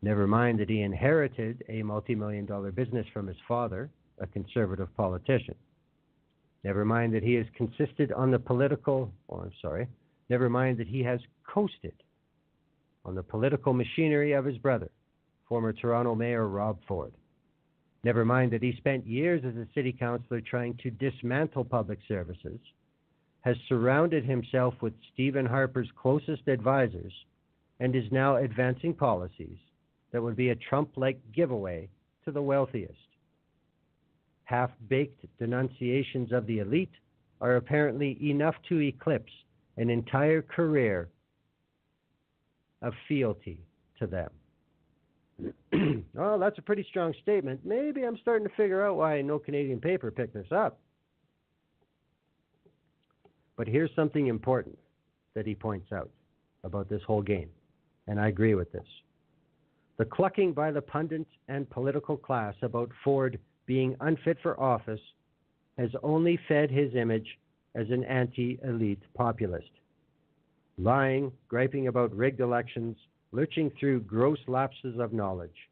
Never mind that he inherited a multi-million-dollar business from his father, a conservative politician. Never mind that he has consisted on the never mind that he has coasted on the political machinery of his brother, former Toronto Mayor Rob Ford. Never mind that he spent years as a city councillor trying to dismantle public services, has surrounded himself with Stephen Harper's closest advisors, and is now advancing policies that would be a Trump-like giveaway to the wealthiest. Half-baked denunciations of the elite are apparently enough to eclipse an entire career of fealty to them. Oh, that's a pretty strong statement. Maybe I'm starting to figure out why no Canadian paper picked this up. But here's something important that he points out about this whole game, and I agree with this. The clucking by the pundit and political class about Ford being unfit for office has only fed his image as an anti-elite populist. Lying, griping about rigged elections, lurching through gross lapses of knowledge.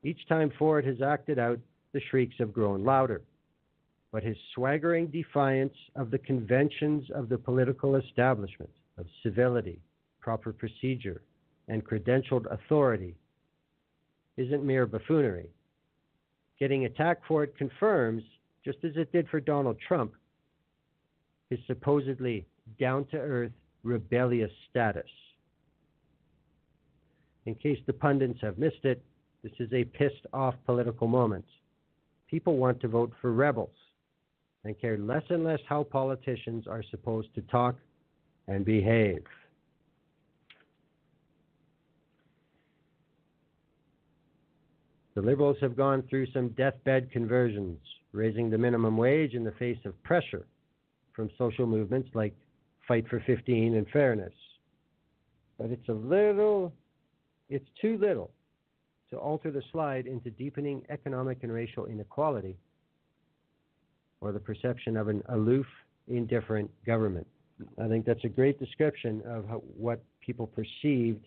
Each time Ford has acted out, the shrieks have grown louder. But his swaggering defiance of the conventions of the political establishment, of civility, proper procedure, and credentialed authority isn't mere buffoonery. Getting attacked for it confirms, just as it did for Donald Trump, his supposedly down-to-earth, rebellious status. In case the pundits have missed it, this is a pissed-off political moment. People want to vote for rebels and care less and less how politicians are supposed to talk and behave. The Liberals have gone through some deathbed conversions, raising the minimum wage in the face of pressure from social movements like Fight for 15 and Fairness. But it's too little to alter the slide into deepening economic and racial inequality or the perception of an aloof, indifferent government. I think that's a great description of what people perceived,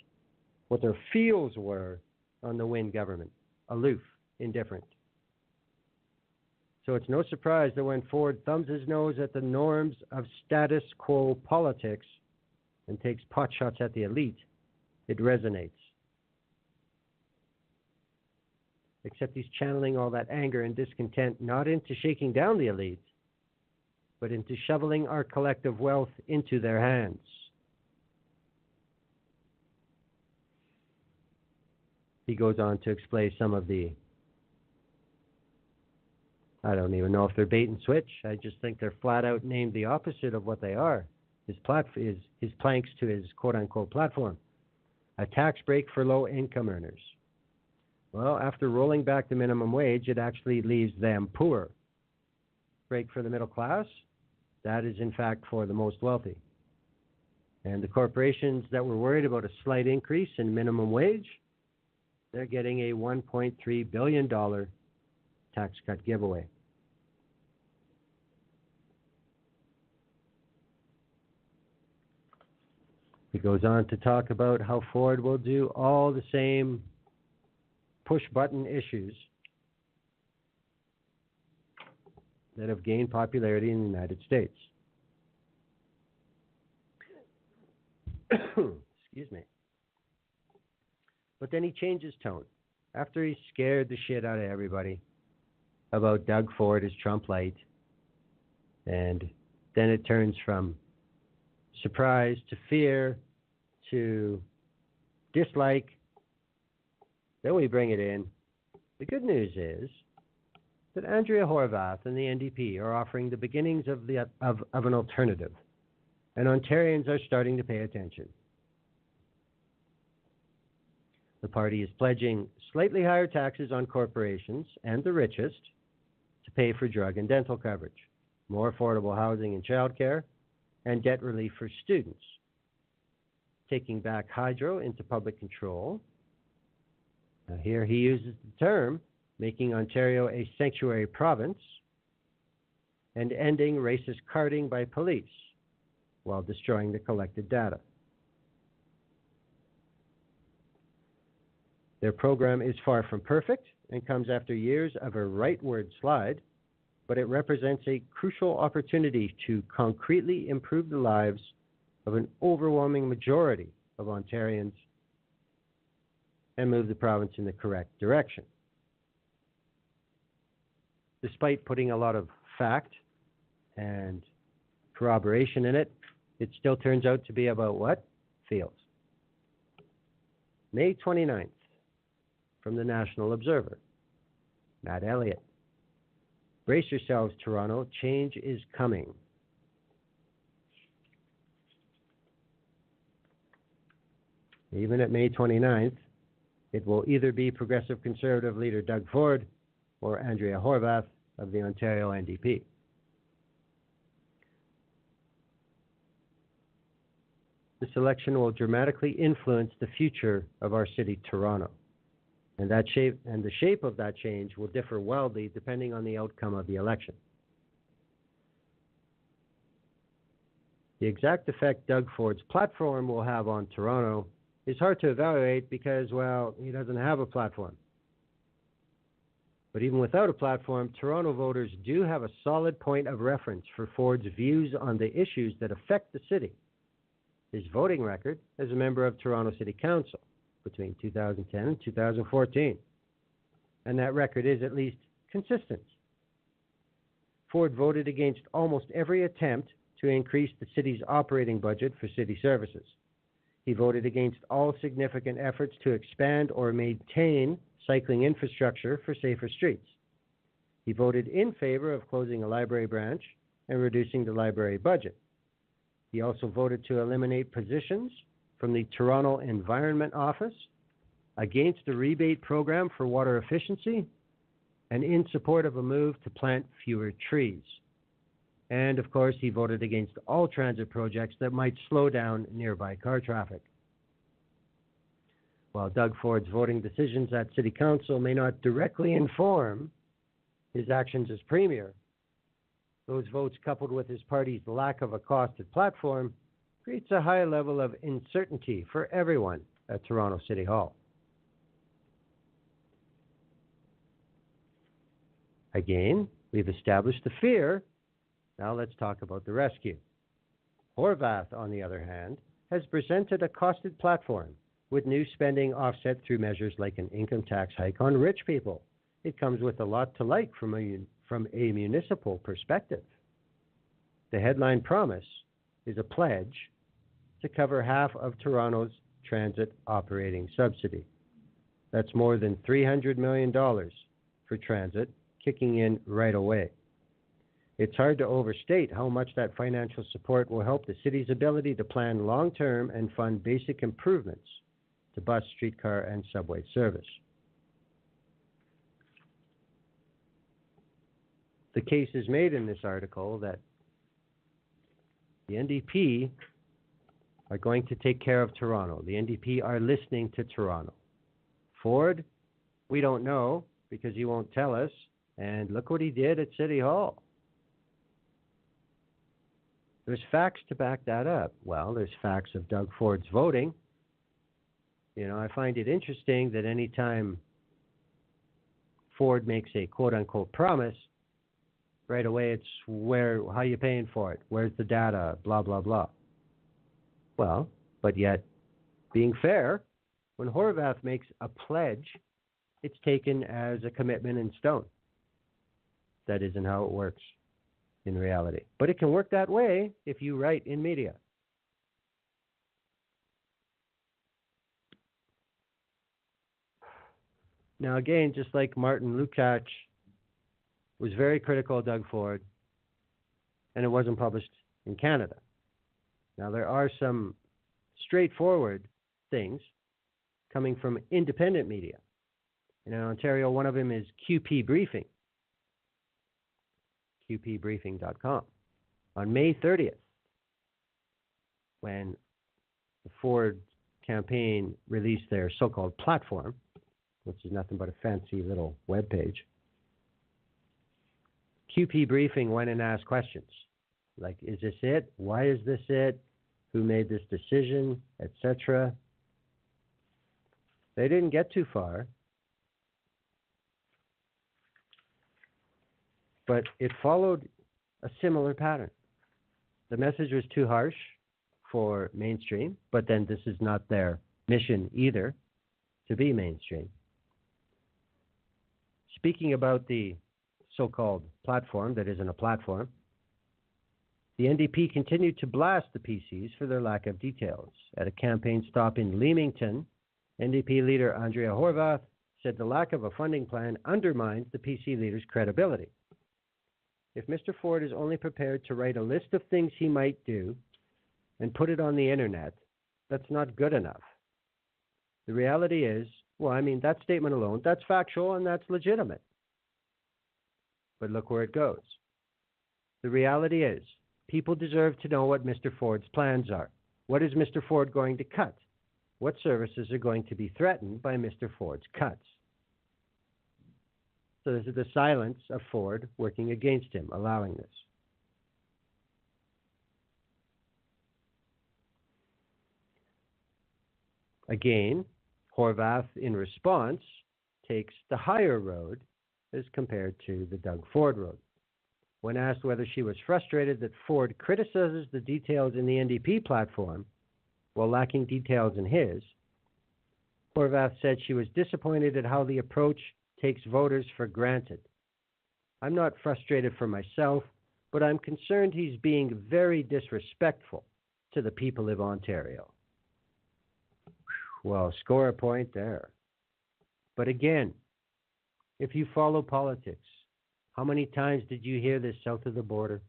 what their feels were on the Wynne government. Aloof, indifferent. So it's no surprise that when Ford thumbs his nose at the norms of status quo politics and takes potshots at the elite, it resonates. Except he's channeling all that anger and discontent not into shaking down the elite, but into shoveling our collective wealth into their hands. He goes on to explain some of the, I don't even know if they're bait and switch. I just think they're flat out named the opposite of what they are. His planks to his quote-unquote platform. A tax break for low-income earners. Well, after rolling back the minimum wage, it actually leaves them poor. Break for the middle class, that is in fact for the most wealthy. And the corporations that were worried about a slight increase in minimum wage, they're getting a $1.3 billion tax cut giveaway. He goes on to talk about how Ford will do all the same push-button issues that have gained popularity in the United States. Excuse me. But then he changes tone. After he scared the shit out of everybody about Doug Ford as Trump light, and then it turns from surprise to fear to dislike. Then we bring it in. The good news is that Andrea Horwath and the NDP are offering the beginnings of an alternative, and Ontarians are starting to pay attention. The party is pledging slightly higher taxes on corporations and the richest to pay for drug and dental coverage, more affordable housing and childcare, and debt relief for students, taking back hydro into public control. Now here he uses the term, making Ontario a sanctuary province, and ending racist carding by police while destroying the collected data. Their program is far from perfect and comes after years of a rightward slide, but it represents a crucial opportunity to concretely improve the lives of an overwhelming majority of Ontarians and move the province in the correct direction. Despite putting a lot of fact and corroboration in it, it still turns out to be about what? Feels. May 29th, from the National Observer, Matt Elliott. Brace yourselves, Toronto. Change is coming. Even at May 29th, it will either be Progressive Conservative leader Doug Ford or Andrea Horwath of the Ontario NDP. This election will dramatically influence the future of our city, Toronto. And the shape of that change will differ wildly depending on the outcome of the election. The exact effect Doug Ford's platform will have on Toronto is hard to evaluate because, well, he doesn't have a platform. But even without a platform, Toronto voters do have a solid point of reference for Ford's views on the issues that affect the city. His voting record as a member of Toronto City Council between 2010 and 2014. And that record is at least consistent. Ford voted against almost every attempt to increase the city's operating budget for city services. He voted against all significant efforts to expand or maintain cycling infrastructure for safer streets. He voted in favor of closing a library branch and reducing the library budget. He also voted to eliminate positions from the Toronto Environment Office, against a rebate program for water efficiency, and in support of a move to plant fewer trees. And, of course, he voted against all transit projects that might slow down nearby car traffic. While Doug Ford's voting decisions at City Council may not directly inform his actions as Premier, those votes, coupled with his party's lack of a costed platform, creates a high level of uncertainty for everyone at Toronto City Hall. Again, we've established the fear. Now let's talk about the rescue. Horwath, on the other hand, has presented a costed platform with new spending offset through measures like an income tax hike on rich people. It comes with a lot to like from a municipal perspective. The headline promise is a pledge to cover half of Toronto's transit operating subsidy. That's more than $300 million for transit, kicking in right away. It's hard to overstate how much that financial support will help the city's ability to plan long-term and fund basic improvements to bus, streetcar, and subway service. The case is made in this article that the NDP are going to take care of Toronto. The NDP are listening to Toronto. Ford, we don't know because he won't tell us, and look what he did at City Hall. There's facts to back that up. Well, there's facts of Doug Ford's voting. I find it interesting that anytime Ford makes a quote-unquote promise, right away it's how you paying for it? Where's the data? Blah, blah, blah. Well, but yet, being fair, when Horwath makes a pledge, it's taken as a commitment in stone. That isn't how it works in reality. But it can work that way if you write in media. Now, again, just like Martin Lukács was very critical of Doug Ford, and it wasn't published in Canada. Now, there are some straightforward things coming from independent media. In Ontario, one of them is QP Briefing, qpbriefing.com. On May 30th, when the Ford campaign released their so-called platform, which is nothing but a fancy little web page, QP Briefing went and asked questions like, is this it? Why is this it? Who made this decision, etc.? They didn't get too far, but it followed a similar pattern. The message was too harsh for mainstream, but then this is not their mission either, to be mainstream. Speaking about the so-called platform that isn't a platform, the NDP continued to blast the PCs for their lack of details. At a campaign stop in Leamington, NDP leader Andrea Horwath said the lack of a funding plan undermines the PC leader's credibility. If Mr. Ford is only prepared to write a list of things he might do and put it on the internet, that's not good enough. The reality is, that statement alone, that's factual and that's legitimate. But look where it goes. The reality is, people deserve to know what Mr. Ford's plans are. What is Mr. Ford going to cut? What services are going to be threatened by Mr. Ford's cuts? So this is the silence of Ford working against him, allowing this. Again, Horwath, in response, takes the higher road as compared to the Doug Ford road. When asked whether she was frustrated that Ford criticizes the details in the NDP platform while lacking details in his, Horwath said she was disappointed at how the approach takes voters for granted. I'm not frustrated for myself, but I'm concerned he's being very disrespectful to the people of Ontario. Well, score a point there. But again, if you follow politics, how many times did you hear this south of the border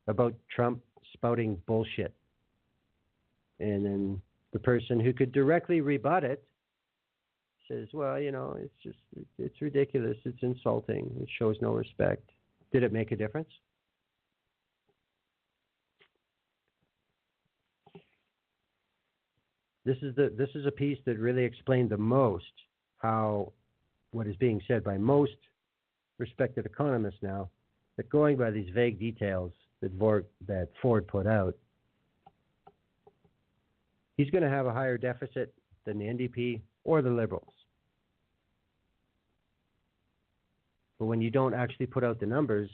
about Trump spouting bullshit? And then the person who could directly rebut it says, it's ridiculous, it's insulting, it shows no respect. Did it make a difference? This is a piece that really explained the most how what is being said by most respected economists now, that going by these vague details that Ford put out, he's going to have a higher deficit than the NDP or the Liberals. But when you don't actually put out the numbers,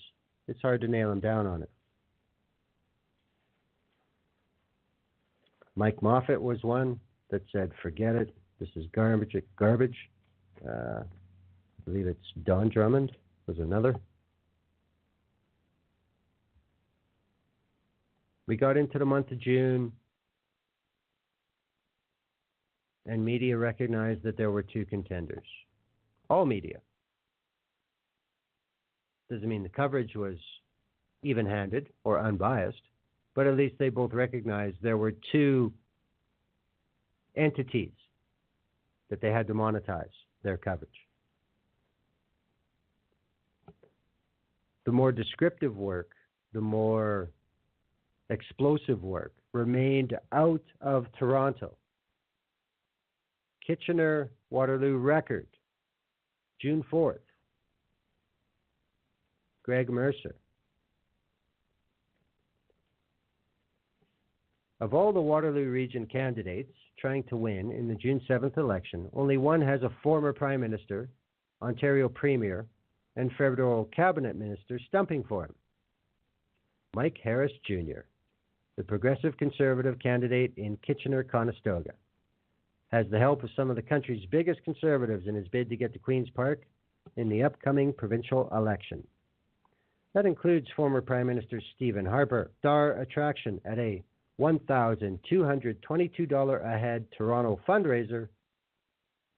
it's hard to nail him down on it. Mike Moffat was one that said, forget it, this is garbage. I believe it's Don Drummond was another. We got into the month of June, and media recognized that there were two contenders. All media. Doesn't mean the coverage was even-handed or unbiased, but at least they both recognized there were two entities that they had to monetize their coverage. The more descriptive work, the more explosive work remained out of Toronto. Kitchener-Waterloo Record, June 4th. Greg Mercer. Of all the Waterloo Region candidates trying to win in the June 7th election, only one has a former Prime Minister, Ontario Premier, and Federal Cabinet Minister stumping for him. Mike Harris Jr., the Progressive Conservative candidate in Kitchener-Conestoga, has the help of some of the country's biggest conservatives in his bid to get to Queen's Park in the upcoming provincial election. That includes former Prime Minister Stephen Harper, star attraction at a $1,222 a head Toronto fundraiser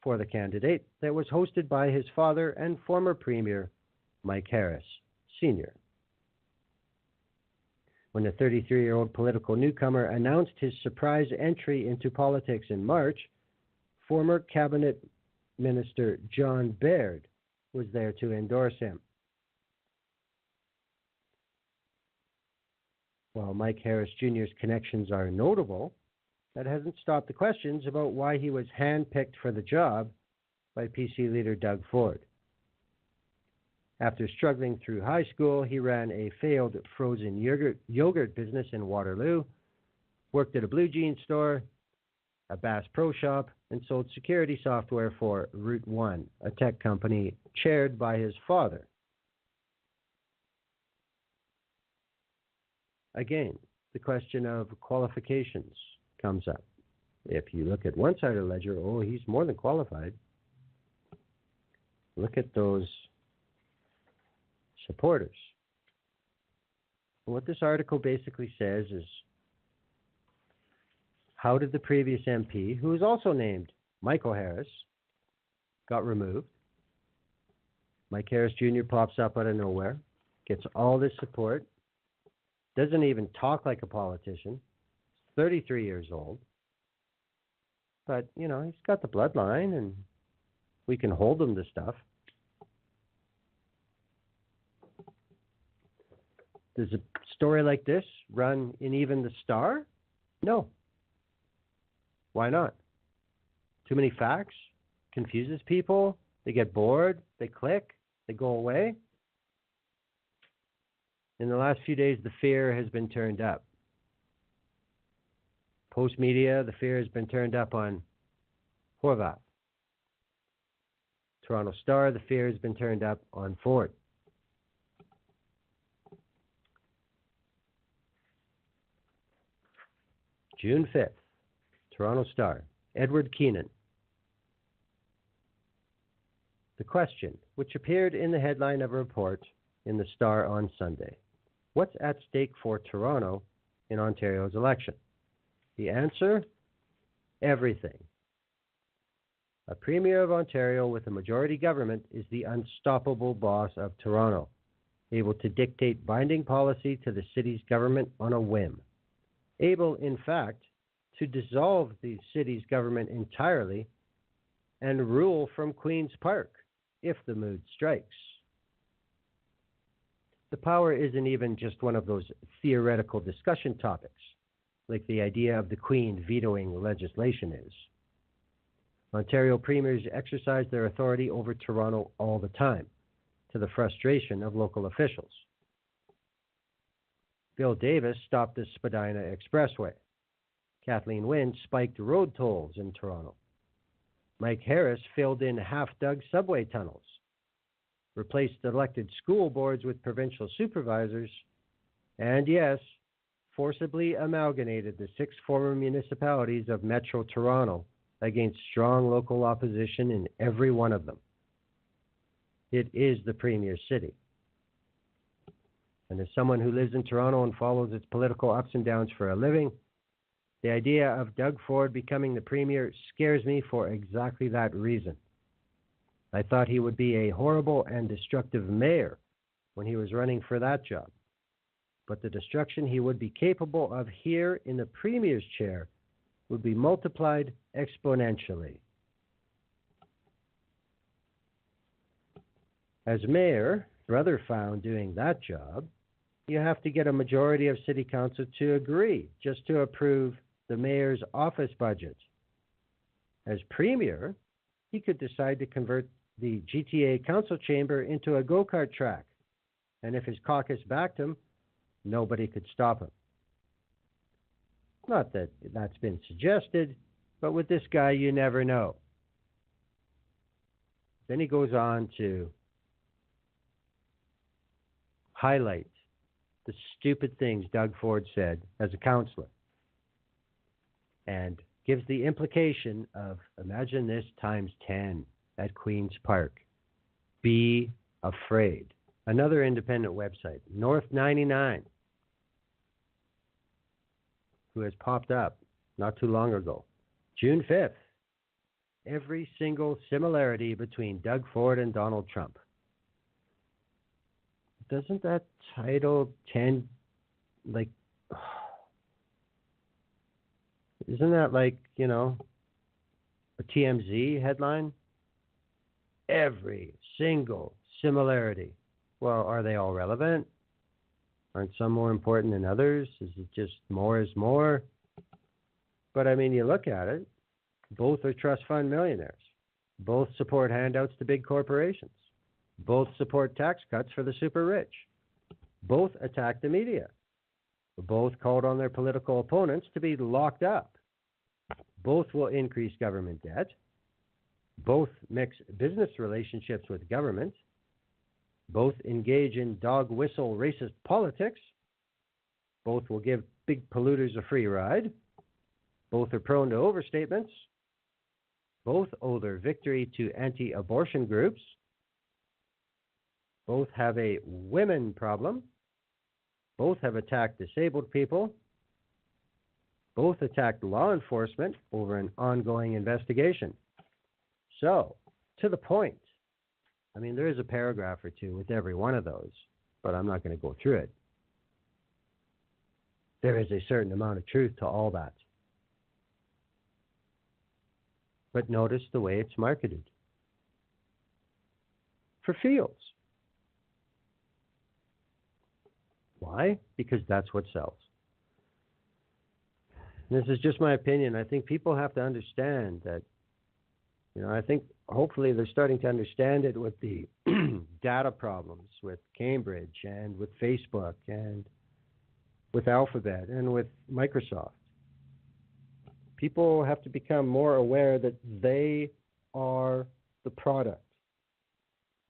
for the candidate that was hosted by his father and former Premier, Mike Harris Sr. When the 33-year-old political newcomer announced his surprise entry into politics in March, former Cabinet Minister John Baird was there to endorse him. While Mike Harris Jr.'s connections are notable, that hasn't stopped the questions about why he was handpicked for the job by PC leader Doug Ford. After struggling through high school, he ran a failed frozen yogurt business in Waterloo, worked at a blue jean store, a Bass Pro Shop, and sold security software for Writ, a tech company chaired by his father. Again, the question of qualifications comes up. If you look at one side of the ledger, oh, he's more than qualified. Look at those supporters. What this article basically says is, how did the previous MP, who is also named Michael Harris, got removed? Mike Harris Jr. pops up out of nowhere, gets all this support, doesn't even talk like a politician, 33 years old. But, you know, he's got the bloodline and we can hold him to stuff. Does a story like this run in even the Star? No. Why not? Too many facts? Confuses people? They get bored? They click? They go away? In the last few days, the fear has been turned up. Post-media, the fear has been turned up on Horwath. Toronto Star, the fear has been turned up on Ford. June 5th, Toronto Star, Edward Keenan. The question, which appeared in the headline of a report in the Star on Sunday. What's at stake for Toronto in Ontario's election? The answer? Everything. A Premier of Ontario with a majority government is the unstoppable boss of Toronto, able to dictate binding policy to the city's government on a whim. Able, in fact, to dissolve the city's government entirely and rule from Queen's Park if the mood strikes. The power isn't even just one of those theoretical discussion topics, like the idea of the Queen vetoing legislation is. Ontario premiers exercise their authority over Toronto all the time, to the frustration of local officials. Bill Davis stopped the Spadina Expressway. Kathleen Wynne spiked road tolls in Toronto. Mike Harris filled in half-dug subway tunnels, replaced elected school boards with provincial supervisors, and yes, forcibly amalgamated the 6 former municipalities of Metro Toronto against strong local opposition in every one of them. It is the Premier's city. And as someone who lives in Toronto and follows its political ups and downs for a living, the idea of Doug Ford becoming the Premier scares me for exactly that reason. I thought he would be a horrible and destructive mayor when he was running for that job. But the destruction he would be capable of here in the Premier's chair would be multiplied exponentially. As mayor, brother found doing that job, you have to get a majority of City Council to agree just to approve the mayor's office budget. As Premier, he could decide to convert the GTA Council chamber into a go-kart track, and if his caucus backed him, nobody could stop him. Not that that's been suggested, but with this guy, you never know. Then he goes on to highlight the stupid things Doug Ford said as a counselor and gives the implication of, imagine this times 10 at Queen's Park. Be afraid. Another independent website, North 99, who has popped up not too long ago. June 5th. Every single similarity between Doug Ford and Donald Trump. Doesn't that title tend, like, isn't that like, you know, a TMZ headline? Every single similarity. Well, are they all relevant? Aren't some more important than others? Is it just more is more? But I mean, you look at it, both are trust fund millionaires. Both support handouts to big corporations. Both support tax cuts for the super rich. Both attack the media. Both called on their political opponents to be locked up. Both will increase government debt. Both mix business relationships with government. Both engage in dog whistle racist politics. Both will give big polluters a free ride. Both are prone to overstatements. Both owe their victory to anti-abortion groups. Both have a women problem. Both have attacked disabled people. Both attacked law enforcement over an ongoing investigation. So, to the point. I mean, there is a paragraph or two with every one of those, but I'm not going to go through it. There is a certain amount of truth to all that. But notice the way it's marketed. For Fields. Why? Because that's what sells. This is just my opinion. I think people have to understand that, you know, I think hopefully they're starting to understand it with the data problems with Cambridge and with Facebook and with Alphabet and with Microsoft. People have to become more aware that they are the product.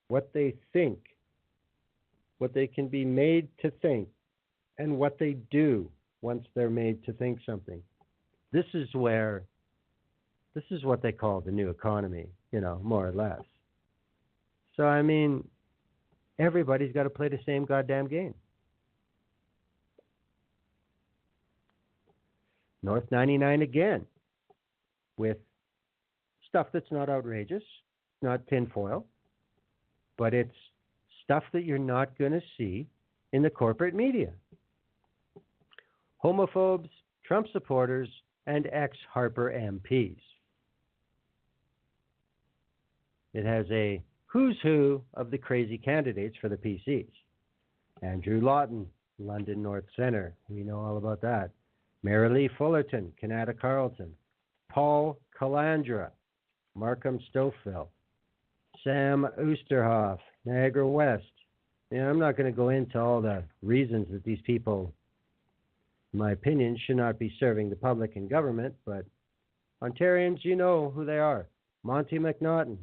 What they think, what they can be made to think, and what they do once they're made to think something. This is what they call the new economy, you know, more or less. So, I mean, everybody's got to play the same goddamn game. North 99 again, with stuff that's not outrageous, not tinfoil, but it's stuff that you're not going to see in the corporate media. Homophobes, Trump supporters, and ex-Harper MPs. It has a who's who of the crazy candidates for the PCs. Andrew Lawton, London North Centre. We know all about that. Marilee Fullerton, Kanata Carlton. Paul Calandra, Markham Stouffville. Sam Oosterhoff, Niagara West. And I'm not going to go into all the reasons that these people, in my opinion, should not be serving the public and government, but Ontarians, you know who they are. Monty McNaughton,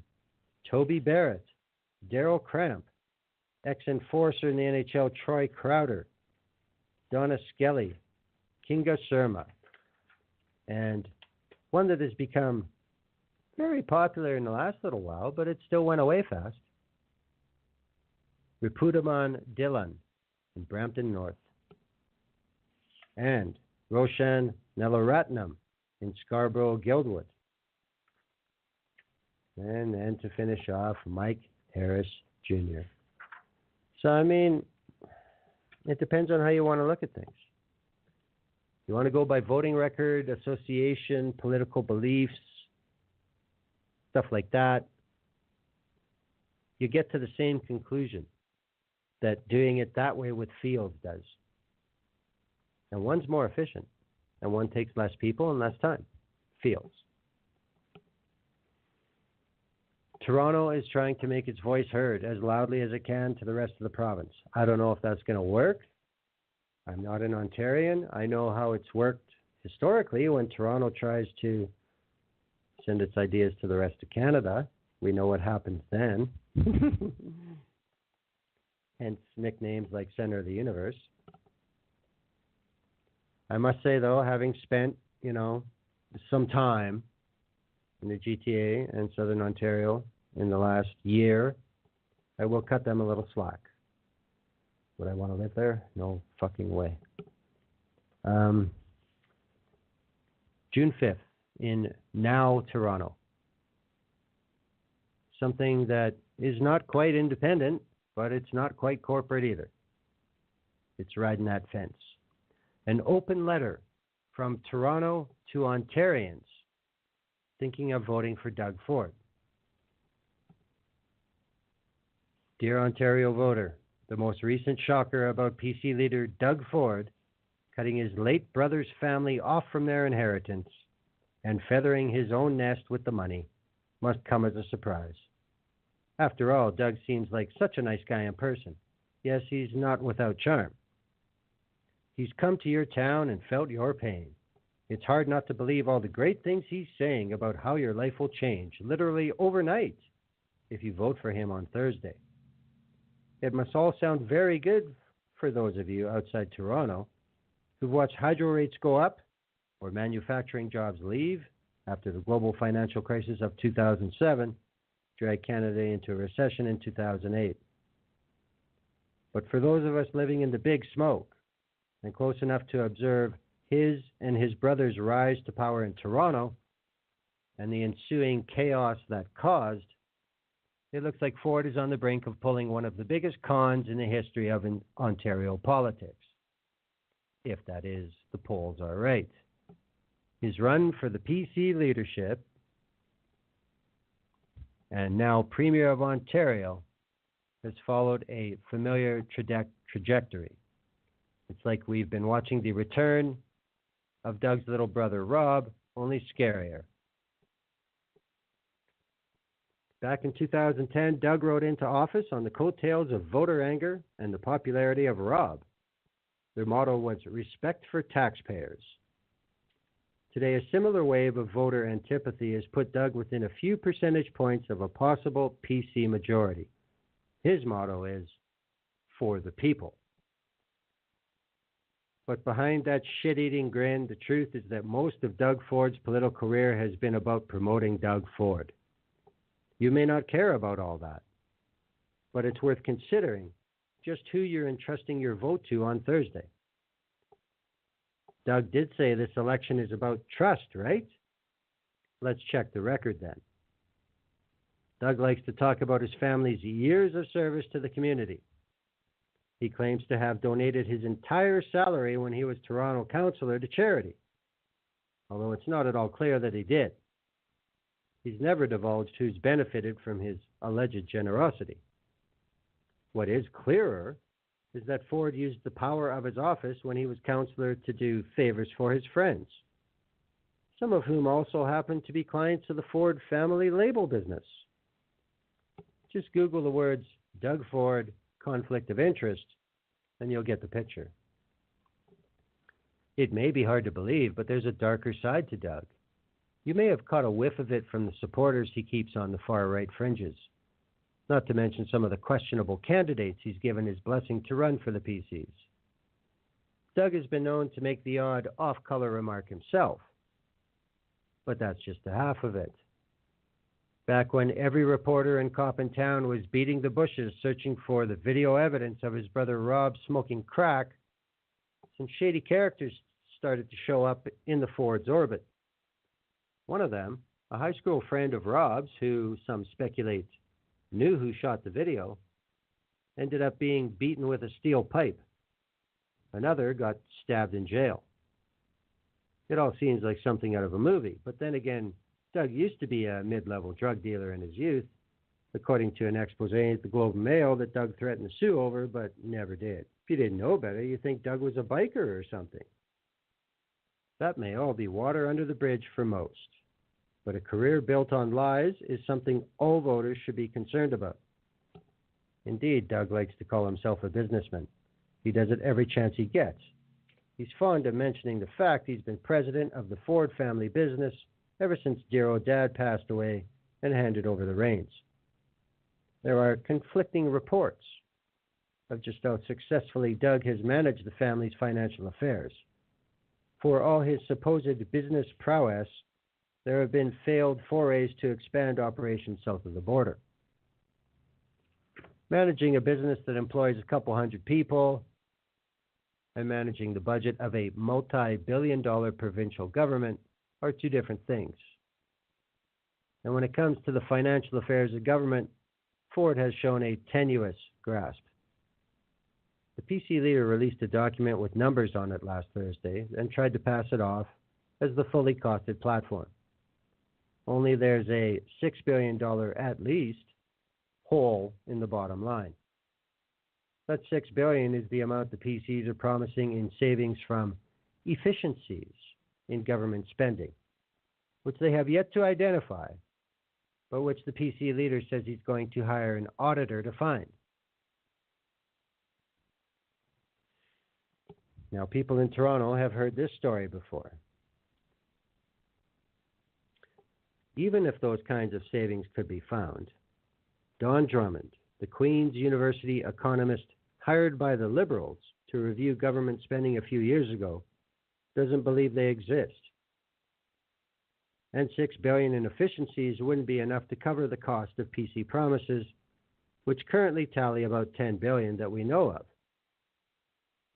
Toby Barrett, Daryl Cramp, ex-enforcer in the NHL Troy Crowder, Donna Skelly, Kinga Surma, and one that has become very popular in the last little while, but it still went away fast. Ripudaman Dhillon in Brampton North, and Roshan Nalaratnam in Scarborough Guildwood. And then to finish off, Mike Harris Jr. So, I mean, it depends on how you want to look at things. You want to go by voting record, association, political beliefs, stuff like that, you get to the same conclusion that doing it that way with Fields does. And one's more efficient, and one takes less people and less time. Fields. Toronto is trying to make its voice heard as loudly as it can to the rest of the province. I don't know if that's going to work. I'm not an Ontarian. I know how it's worked historically, when Toronto tries to send its ideas to the rest of Canada, we know what happens then. Hence nicknames like Center of the Universe. I must say, though, having spent, some time in the GTA and Southern Ontario in the last year, I will cut them a little slack. Would I want to live there? No fucking way. June 5th in now Toronto. Something that is not quite independent, but it's not quite corporate either. It's riding that fence. An open letter from Toronto to Ontarians thinking of voting for Doug Ford. Dear Ontario voter, the most recent shocker about PC leader Doug Ford cutting his late brother's family off from their inheritance and feathering his own nest with the money must come as a surprise. After all, Doug seems like such a nice guy in person. Yes, he's not without charm. He's come to your town and felt your pain. It's hard not to believe all the great things he's saying about how your life will change, literally overnight, if you vote for him on Thursday. It must all sound very good for those of you outside Toronto who've watched hydro rates go up or manufacturing jobs leave after the global financial crisis of 2007 dragged Canada into a recession in 2008. But for those of us living in the big smoke and close enough to observe his and his brother's rise to power in Toronto and the ensuing chaos that caused, it looks like Ford is on the brink of pulling one of the biggest cons in the history of Ontario politics. If that is, the polls are right. His run for the PC leadership and now Premier of Ontario has followed a familiar trajectory. It's like we've been watching the return of Doug's little brother Rob, only scarier. Back in 2010, Doug rode into office on the coattails of voter anger and the popularity of Rob. Their motto was respect for taxpayers. Today, a similar wave of voter antipathy has put Doug within a few percentage points of a possible PC majority. His motto is, for the people. But behind that shit-eating grin, the truth is that most of Doug Ford's political career has been about promoting Doug Ford. You may not care about all that, but it's worth considering just who you're entrusting your vote to on Thursday. Doug did say this election is about trust, right? Let's check the record then. Doug likes to talk about his family's years of service to the community. He claims to have donated his entire salary when he was Toronto councillor to charity, although it's not at all clear that he did. He's never divulged who's benefited from his alleged generosity. What is clearer is that Ford used the power of his office when he was councillor to do favors for his friends, some of whom also happened to be clients of the Ford family label business. Just Google the words Doug Ford conflict of interest, and you'll get the picture. It may be hard to believe, but there's a darker side to Doug. You may have caught a whiff of it from the supporters he keeps on the far-right fringes, not to mention some of the questionable candidates he's given his blessing to run for the PCs. Doug has been known to make the odd off-color remark himself, but that's just the half of it. Back when every reporter and cop in town was beating the bushes searching for the video evidence of his brother Rob smoking crack, some shady characters started to show up in the Ford's orbit. One of them, a high school friend of Rob's, who some speculate knew who shot the video, ended up being beaten with a steel pipe. Another got stabbed in jail. It all seems like something out of a movie, but then again, Doug used to be a mid-level drug dealer in his youth, according to an expose at the Globe and Mail that Doug threatened to sue over, but never did. If you didn't know better, you'd think Doug was a biker or something. That may all be water under the bridge for most, but a career built on lies is something all voters should be concerned about. Indeed, Doug likes to call himself a businessman. He does it every chance he gets. He's fond of mentioning the fact he's been president of the Ford family business ever since dear old dad passed away and handed over the reins. There are conflicting reports of just how successfully Doug has managed the family's financial affairs. For all his supposed business prowess, there have been failed forays to expand operations south of the border. Managing a business that employs a couple hundred people and managing the budget of a multi-billion-dollar provincial government are two different things. And when it comes to the financial affairs of government, Ford has shown a tenuous grasp. The PC leader released a document with numbers on it last Thursday and tried to pass it off as the fully costed platform. Only there's a $6 billion at least hole in the bottom line. That $6 billion is the amount the PCs are promising in savings from efficiencies in government spending, which they have yet to identify, but which the PC leader says he's going to hire an auditor to find. Now, people in Toronto have heard this story before. Even if those kinds of savings could be found, Don Drummond, the Queen's University economist hired by the Liberals to review government spending a few years ago, doesn't believe they exist. And $6 billion in efficiencies wouldn't be enough to cover the cost of PC promises, which currently tally about $10 billion that we know of.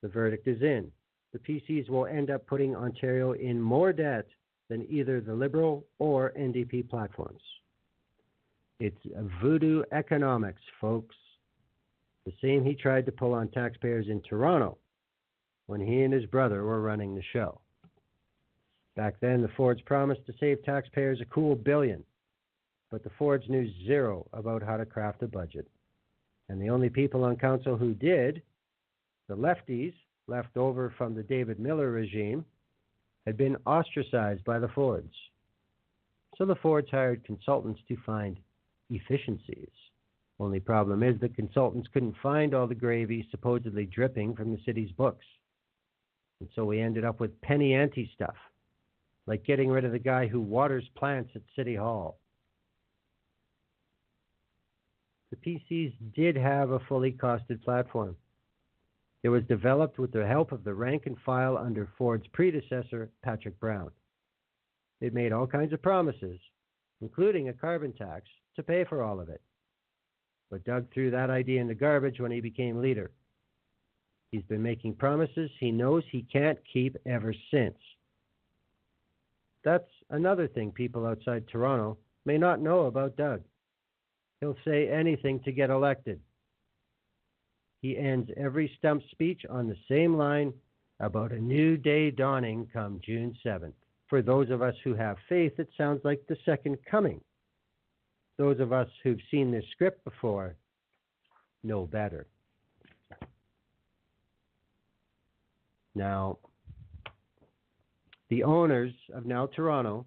The verdict is in. The PCs will end up putting Ontario in more debt than either the Liberal or NDP platforms. It's voodoo economics, folks. The same he tried to pull on taxpayers in Toronto when he and his brother were running the show. Back then, the Fords promised to save taxpayers a cool $1 billion, but the Fords knew zero about how to craft a budget. And the only people on council who did, the lefties left over from the David Miller regime, had been ostracized by the Fords. So the Fords hired consultants to find efficiencies. Only problem is that consultants couldn't find all the gravy supposedly dripping from the city's books. And so we ended up with penny ante stuff, like getting rid of the guy who waters plants at City Hall. The PCs did have a fully costed platform. It was developed with the help of the rank and file under Ford's predecessor, Patrick Brown. It made all kinds of promises, including a carbon tax, to pay for all of it. But Doug threw that idea in the garbage when he became leader. He's been making promises he knows he can't keep ever since. That's another thing people outside Toronto may not know about Doug. He'll say anything to get elected. He ends every stump speech on the same line about a new day dawning come June 7th. For those of us who have faith, it sounds like the second coming. Those of us who've seen this script before know better. Now, the owners of Now Toronto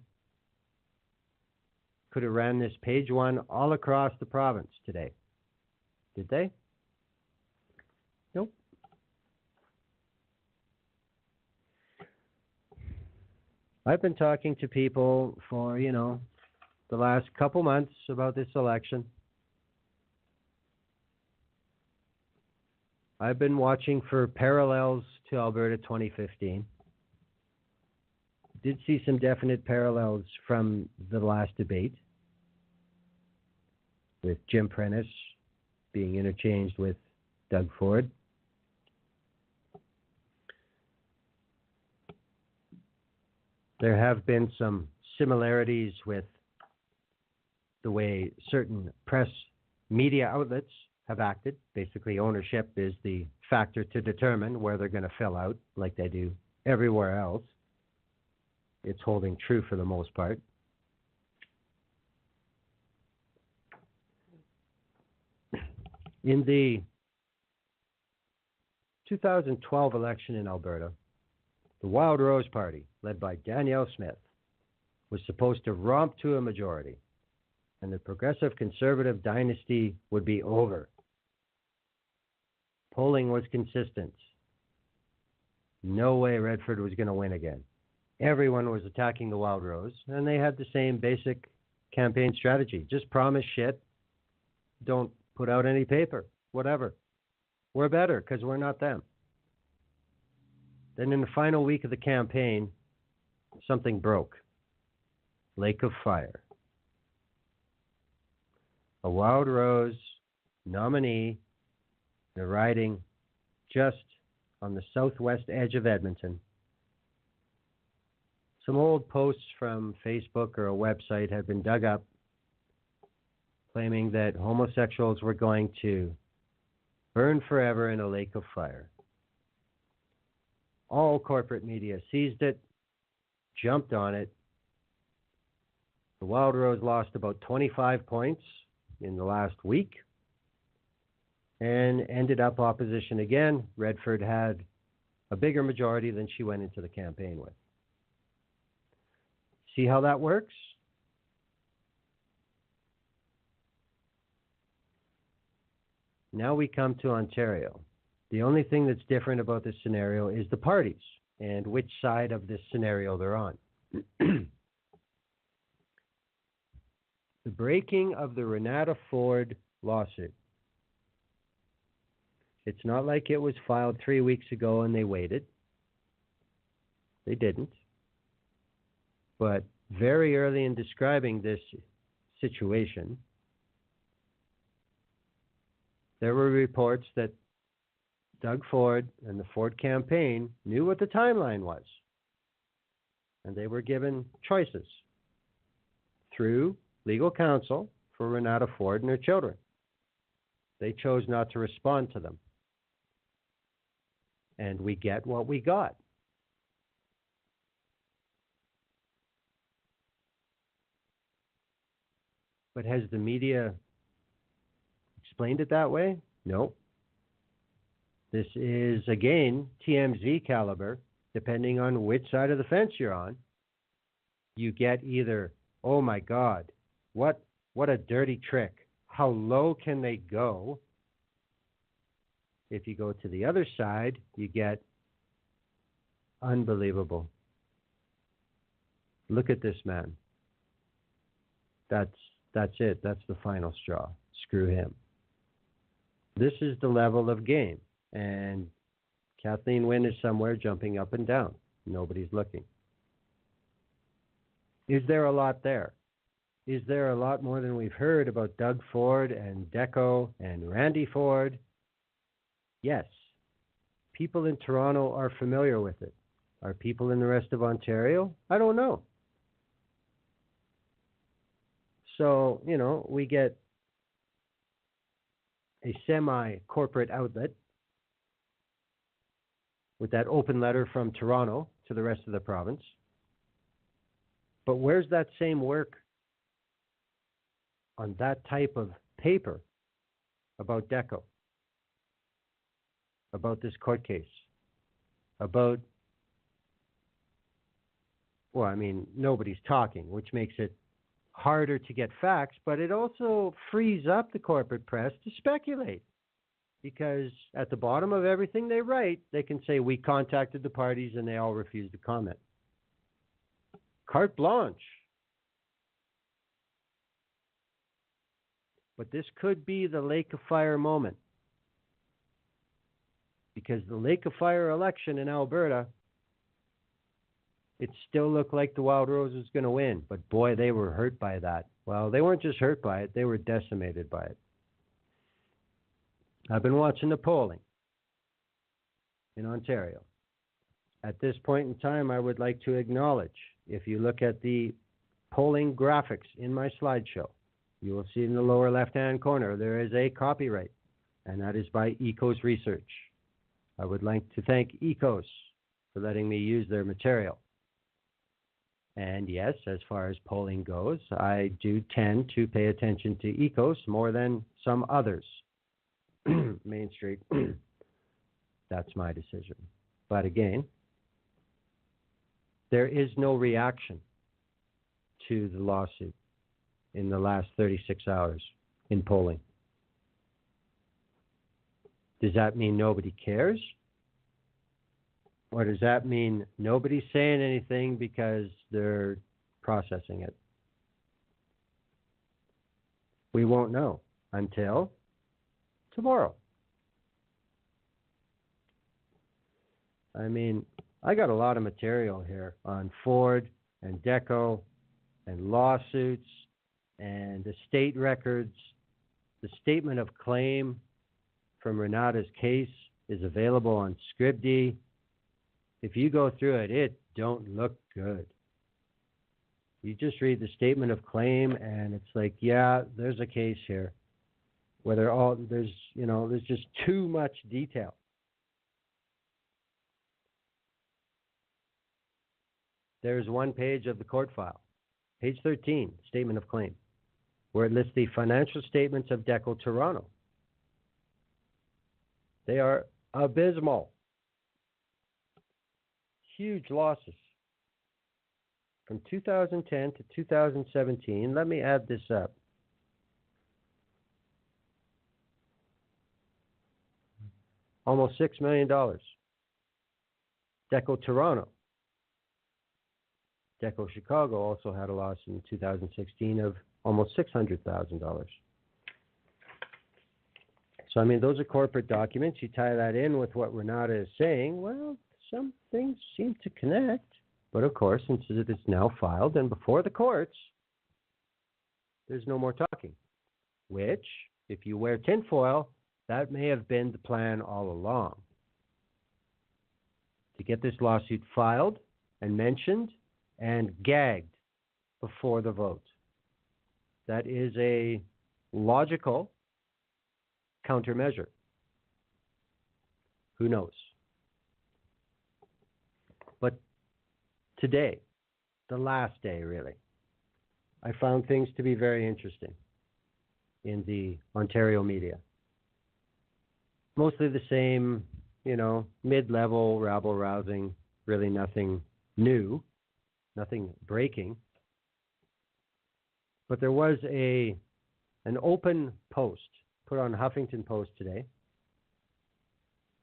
could have ran this page one all across the province today. Did they? Nope. I've been talking to people for, the last couple months about this election. I've been watching for parallels to Alberta 2015. Did see some definite parallels from the last debate, with Jim Prentice being interchanged with Doug Ford. There have been some similarities with the way certain press media outlets have acted. Basically, ownership is the factor to determine where they're going to fill out, like they do everywhere else. It's holding true for the most part. In the 2012 election in Alberta, the Wild Rose Party, led by Danielle Smith, was supposed to romp to a majority, and the progressive conservative dynasty would be over. Polling was consistent. no way Redford was going to win again. Everyone was attacking the Wild Rose, and they had the same basic campaign strategy. Just promise shit. Don't put out any paper. Whatever. We're better because we're not them. Then in the final week of the campaign, something broke. Lake of Fire. A Wild Rose nominee, the riding just on the southwest edge of Edmonton. Some old posts from Facebook or a website had been dug up claiming that homosexuals were going to burn forever in a lake of fire. All corporate media seized it, jumped on it. The Wild Rose lost about 25 points in the last week and ended up opposition again. Redford had a bigger majority than she went into the campaign with. See how that works? Now we come to Ontario. The only thing that's different about this scenario is the parties and which side of this scenario they're on. The breaking of the Renata Ford lawsuit. It's not like it was filed 3 weeks ago and they waited. They didn't. But very early in describing this situation, there were reports that Doug Ford and the Ford campaign knew what the timeline was. And they were given choices through legal counsel for Renata Ford and her children. They chose not to respond to them. And we get what we got. But has the media explained it that way? No. This is, again, TMZ caliber, depending on which side of the fence you're on. You get either, oh my God, what a dirty trick. How low can they go? If you go to the other side, you get unbelievable. Look at this man. That's it. That's the final straw. Screw him. This is the level of game. And Kathleen Wynne is somewhere jumping up and down. Nobody's looking. Is there a lot there? Is there a lot more than we've heard about Doug Ford and Deco and Randy Ford? Yes. People in Toronto are familiar with it. Are people in the rest of Ontario? I don't know. So, we get a semi-corporate outlet with that open letter from Toronto to the rest of the province. But where's that same work on that type of paper about Deco, about this court case, about, nobody's talking, which makes it harder to get facts, but it also frees up the corporate press to speculate. Because at the bottom of everything they write, they can say, we contacted the parties and they all refused to comment. Carte blanche. But this could be the Lake of Fire moment. Because the Lake of Fire election in Alberta, it still looked like the Wild Rose was going to win. But boy, they were hurt by that. Well, they weren't just hurt by it, they were decimated by it. I've been watching the polling in Ontario. At this point in time, I would like to acknowledge, if you look at the polling graphics in my slideshow, you will see in the lower left-hand corner, there is a copyright, and that is by Ecos Research. I would like to thank Ecos for letting me use their material. And yes, as far as polling goes, I do tend to pay attention to Ecos more than some others. Main Street, that's my decision. But again, there is no reaction to the lawsuit in the last 36 hours in polling. Does that mean nobody cares? Or does that mean nobody's saying anything because they're processing it? We won't know until tomorrow. I mean, I got a lot of material here on Ford and Deco and lawsuits and estate records. The statement of claim from Renata's case is available on Scribd. If you go through it, it don't look good. You just read the statement of claim and it's like, yeah, there's a case here where there's just too much detail. There's one page of the court file, page 13, statement of claim, where it lists the financial statements of Deco Toronto. They are abysmal. Huge losses. From 2010 to 2017, let me add this up. Almost $6 million. Deco Toronto. Deco Chicago also had a loss in 2016 of almost $600,000. So, I mean, those are corporate documents. You tie that in with what Renata is saying, well, some things seem to connect. But, of course, since it is now filed and before the courts, there's no more talking. Which, if you wear tinfoil, that may have been the plan all along. To get this lawsuit filed and mentioned and gagged before the vote. That is a logical countermeasure. Who knows? But today, the last day really, I found things to be very interesting in the Ontario media. Mostly the same, mid-level, rabble-rousing, really nothing new, nothing breaking. But there was an open post put on Huffington Post today.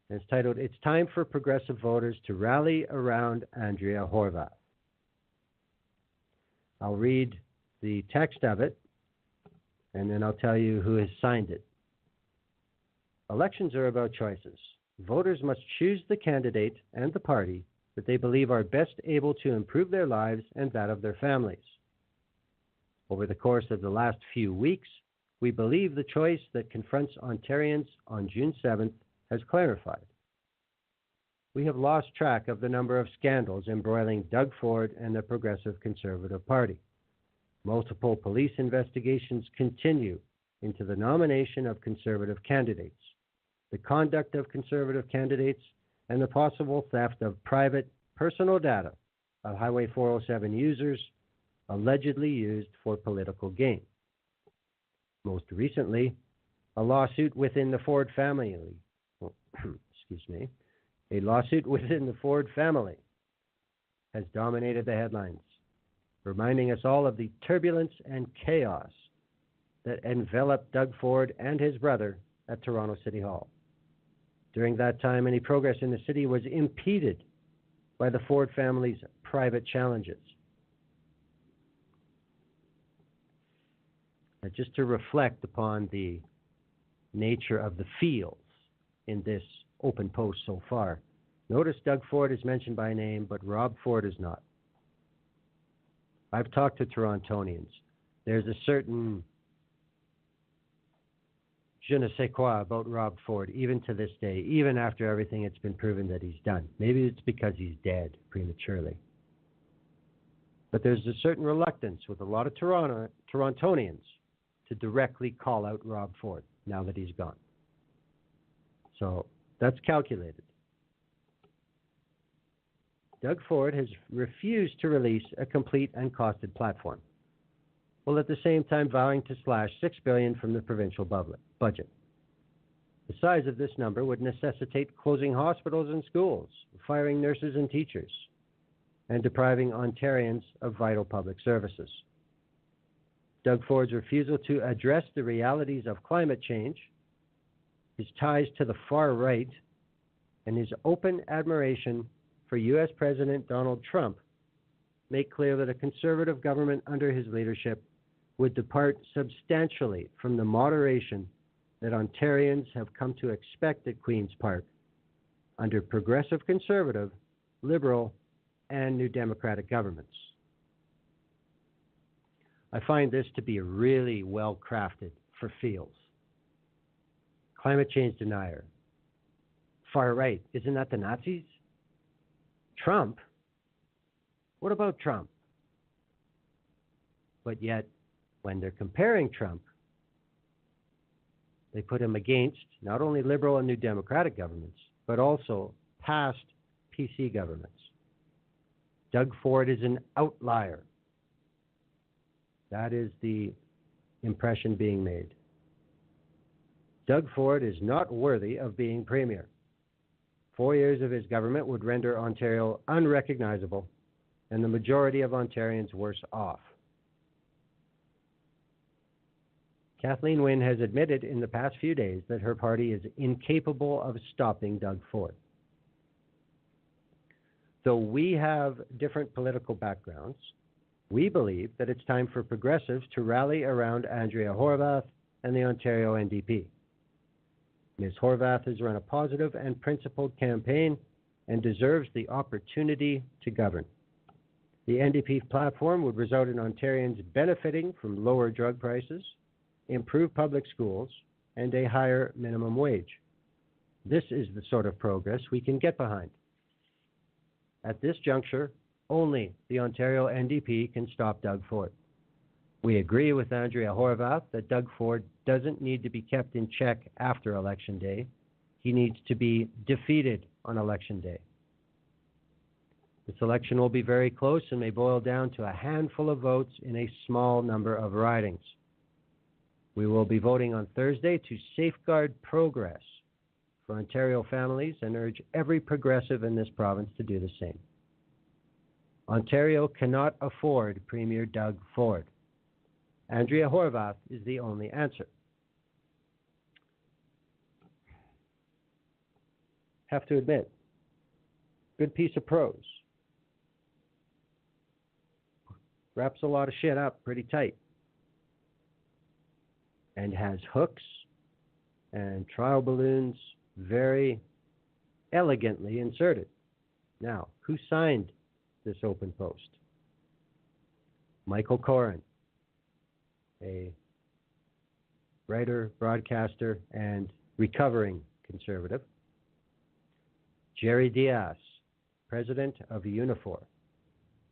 And it's titled, "It's Time for Progressive Voters to Rally Around Andrea Horwath." I'll read the text of it, and then I'll tell you who has signed it. Elections are about choices. Voters must choose the candidate and the party that they believe are best able to improve their lives and that of their families. Over the course of the last few weeks, we believe the choice that confronts Ontarians on June 7th has clarified. We have lost track of the number of scandals embroiling Doug Ford and the Progressive Conservative Party. Multiple police investigations continue into the nomination of Conservative candidates, the conduct of Conservative candidates, and the possible theft of private personal data of Highway 407 users allegedly used for political gain. Most recently, a lawsuit within the Ford family, a lawsuit within the Ford family has dominated the headlines, reminding us all of the turbulence and chaos that enveloped Doug Ford and his brother at Toronto City Hall. During that time, any progress in the city was impeded by the Ford family's private challenges. Now, just to reflect upon the nature of the fields in this open post so far, notice Doug Ford is mentioned by name, but Rob Ford is not. I've talked to Torontonians. There's a certain je ne sais quoi about Rob Ford, even to this day, even after everything it's been proven that he's done. Maybe it's because he's dead prematurely. But there's a certain reluctance with a lot of Torontonians to directly call out Rob Ford now that he's gone. So that's calculated. Doug Ford has refused to release a complete and costed platform, while at the same time vowing to slash $6 billion from the provincial budget. The size of this number would necessitate closing hospitals and schools, firing nurses and teachers, and depriving Ontarians of vital public services. Doug Ford's refusal to address the realities of climate change, his ties to the far right, and his open admiration for U.S. President Donald Trump make clear that a conservative government under his leadership would depart substantially from the moderation that Ontarians have come to expect at Queen's Park under progressive conservative, liberal, and New Democratic governments. I find this to be really well crafted for feels. Climate change denier. Far right. Isn't that the Nazis? Trump? What about Trump? But yet, when they're comparing Trump, they put him against not only liberal and New Democratic governments, but also past PC governments. Doug Ford is an outlier. That is the impression being made. Doug Ford is not worthy of being premier. 4 years of his government would render Ontario unrecognizable and the majority of Ontarians worse off. Kathleen Wynne has admitted in the past few days that her party is incapable of stopping Doug Ford. Though we have different political backgrounds, we believe that it's time for progressives to rally around Andrea Horwath and the Ontario NDP. Ms. Horwath has run a positive and principled campaign and deserves the opportunity to govern. The NDP platform would result in Ontarians benefiting from lower drug prices, improved public schools, and a higher minimum wage. This is the sort of progress we can get behind. At this juncture, only the Ontario NDP can stop Doug Ford. We agree with Andrea Horwath that Doug Ford doesn't need to be kept in check after Election Day. He needs to be defeated on Election Day. This election will be very close and may boil down to a handful of votes in a small number of ridings. We will be voting on Thursday to safeguard progress for Ontario families and urge every progressive in this province to do the same. Ontario cannot afford Premier Doug Ford. Andrea Horwath is the only answer. Have to admit, good piece of prose. Wraps a lot of shit up pretty tight. And has hooks and trial balloons very elegantly inserted. Now, who signed this open post? Michael Coren, a writer, broadcaster, and recovering conservative. Jerry Diaz, president of Unifor.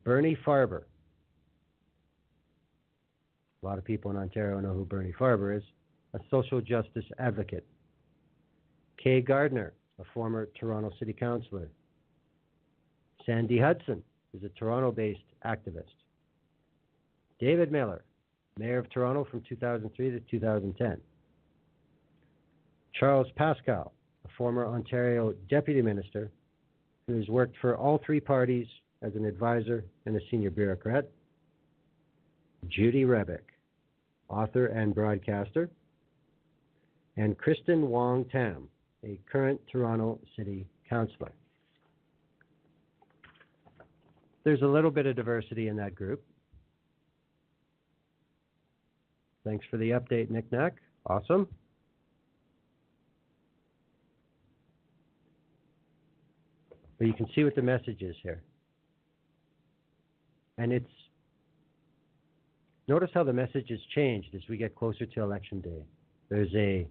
Bernie Farber. A lot of people in Ontario know who Bernie Farber is, a social justice advocate. Kay Gardner, a former Toronto City Councillor. Sandy Hudson is a Toronto-based activist. David Miller, Mayor of Toronto from 2003 to 2010. Charles Pascal, a former Ontario Deputy Minister who has worked for all three parties as an advisor and a senior bureaucrat. Judy Rebick, author and broadcaster. And Kristen Wong Tam, a current Toronto City Councillor. There's a little bit of diversity in that group. Thanks for the update, Nick Nack. Awesome. But you can see what the message is here. And it's, notice how the message has changed as we get closer to Election Day. There's a,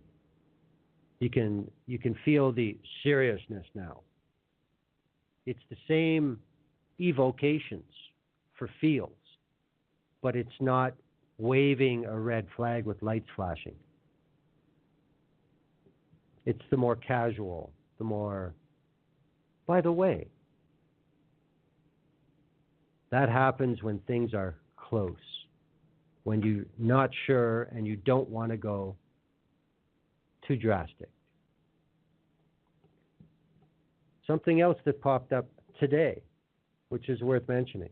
you can feel the seriousness now. It's the same evocations for fields, but it's not waving a red flag with lights flashing. It's the more casual, the more, by the way, that happens when things are close, when you're not sure and you don't want to go too drastic. Something else that popped up today, which is worth mentioning,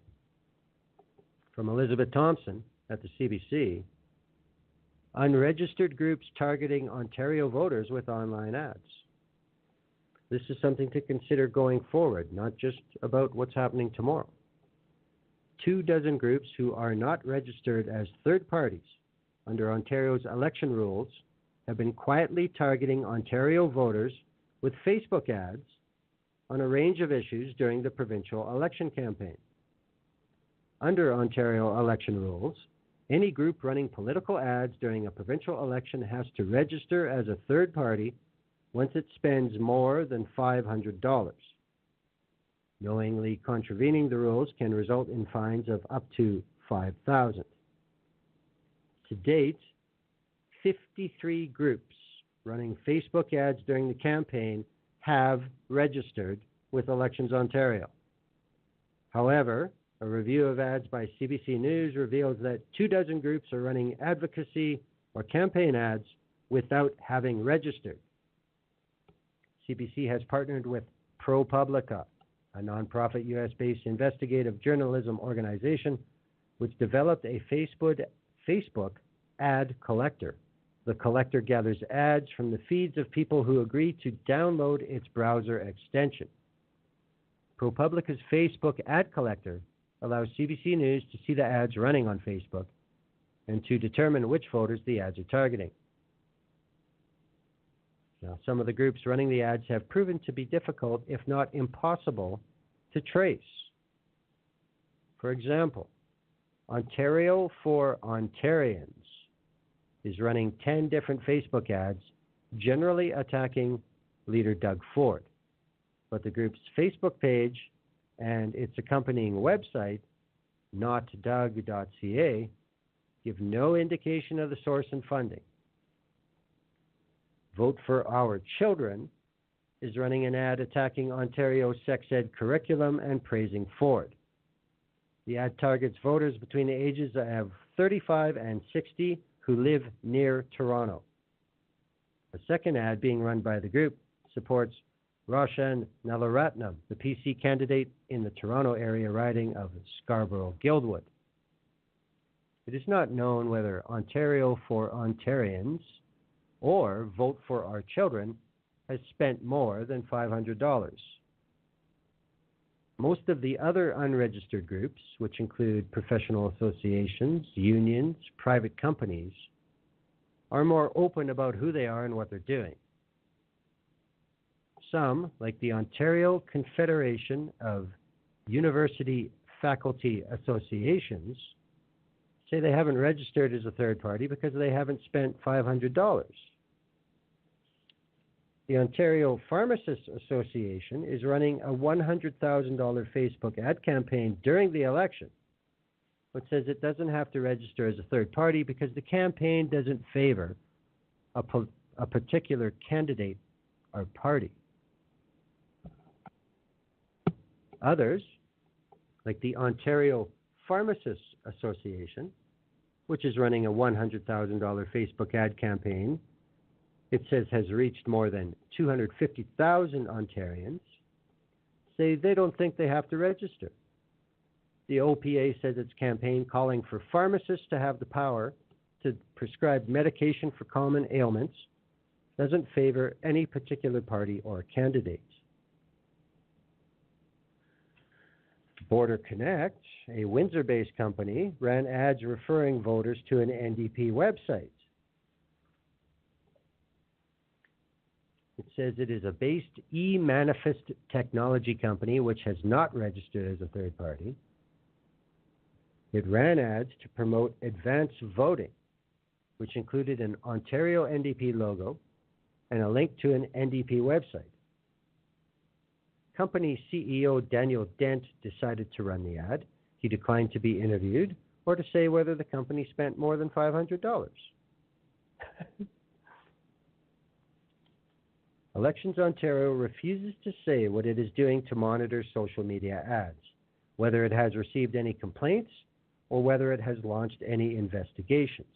from Elizabeth Thompson at the CBC, unregistered groups targeting Ontario voters with online ads. This is something to consider going forward, not just about what's happening tomorrow. 24 groups who are not registered as third parties under Ontario's election rules have been quietly targeting Ontario voters with Facebook ads on a range of issues during the provincial election campaign. Under Ontario election rules, any group running political ads during a provincial election has to register as a third party once it spends more than $500. Knowingly contravening the rules can result in fines of up to $5,000. To date, 53 groups running Facebook ads during the campaign have registered with Elections Ontario. However, a review of ads by CBC News reveals that 24 groups are running advocacy or campaign ads without having registered. CBC has partnered with ProPublica, a nonprofit U.S.-based investigative journalism organization which developed a Facebook ad collector. The collector gathers ads from the feeds of people who agree to download its browser extension. ProPublica's Facebook ad collector allows CBC News to see the ads running on Facebook and to determine which voters the ads are targeting. Now, some of the groups running the ads have proven to be difficult, if not impossible, to trace. For example, Ontario for Ontarians is running 10 different Facebook ads, generally attacking leader Doug Ford. But the group's Facebook page and its accompanying website, notdoug.ca, give no indication of the source and funding. Vote for Our Children is running an ad attacking Ontario's sex ed curriculum and praising Ford. The ad targets voters between the ages of 35 and 60 who live near Toronto. A second ad being run by the group supports Roshan Nalaratnam, the PC candidate in the Toronto area riding of Scarborough-Guildwood. It is not known whether Ontario for Ontarians or Vote for Our Children has spent more than $500. Most of the other unregistered groups, which include professional associations, unions, private companies, are more open about who they are and what they're doing. Some, like the Ontario Confederation of University Faculty Associations, say they haven't registered as a third party because they haven't spent $500. The Ontario Pharmacists Association is running a $100,000 Facebook ad campaign during the election, but says it doesn't have to register as a third party because the campaign doesn't favor a particular candidate or party. Others, like the Ontario Pharmacists Association, which is running a $100,000 Facebook ad campaign, it says has reached more than 250,000 Ontarians, say they don't think they have to register. The OPA says its campaign calling for pharmacists to have the power to prescribe medication for common ailments doesn't favor any particular party or candidate. Border Connect, a Windsor-based company, ran ads referring voters to an NDP website. It says it is a based e-manifest technology company which has not registered as a third party. It ran ads to promote advance voting, which included an Ontario NDP logo and a link to an NDP website. Company CEO Daniel Dent decided to run the ad. He declined to be interviewed or to say whether the company spent more than $500. Elections Ontario refuses to say what it is doing to monitor social media ads, whether it has received any complaints or whether it has launched any investigations.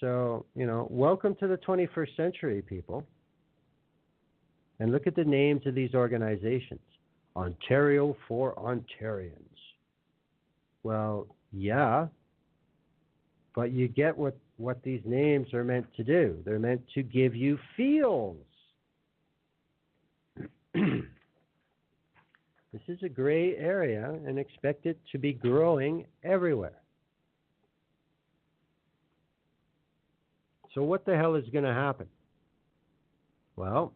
So, welcome to the 21st century, people. And look at the names of these organizations. Ontario for Ontarians. Well, yeah, but you get what what these names are meant to do. They're meant to give you feels. This is a gray area and expect it to be growing everywhere. So what the hell is going to happen? Well,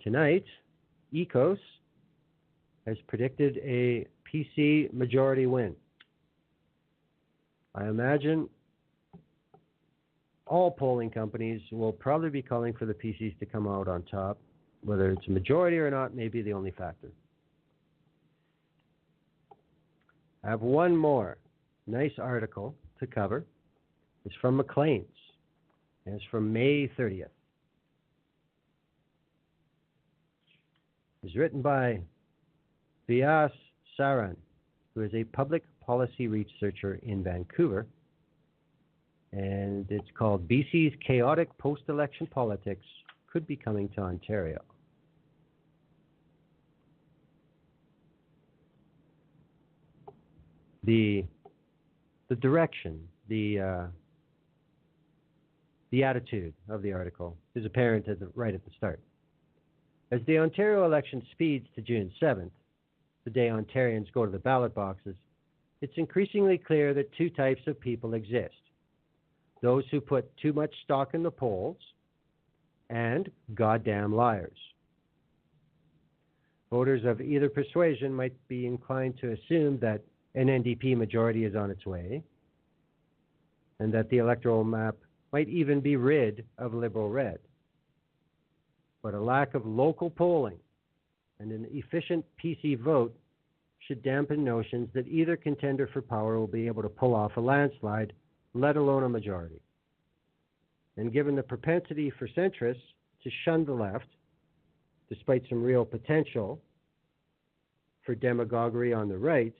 tonight, ECOS has predicted a PC majority win. I imagine all polling companies will probably be calling for the PCs to come out on top. Whether it's a majority or not may be the only factor. I have one more nice article to cover. It's from Maclean's, and it's from May 30th. It's written by Vyas Saran, who is a public policy researcher in Vancouver, and it's called BC's Chaotic Post-Election Politics Could Be Coming to Ontario. The direction, the attitude of the article is apparent right at the start. As the Ontario election speeds to June 7th, the day Ontarians go to the ballot boxes, it's increasingly clear that two types of people exist. Those who put too much stock in the polls and goddamn liars. Voters of either persuasion might be inclined to assume that an NDP majority is on its way, and that the electoral map might even be rid of Liberal red. But a lack of local polling and an efficient PC vote should dampen notions that either contender for power will be able to pull off a landslide, let alone a majority. And given the propensity for centrists to shun the left, despite some real potential for demagoguery on the right,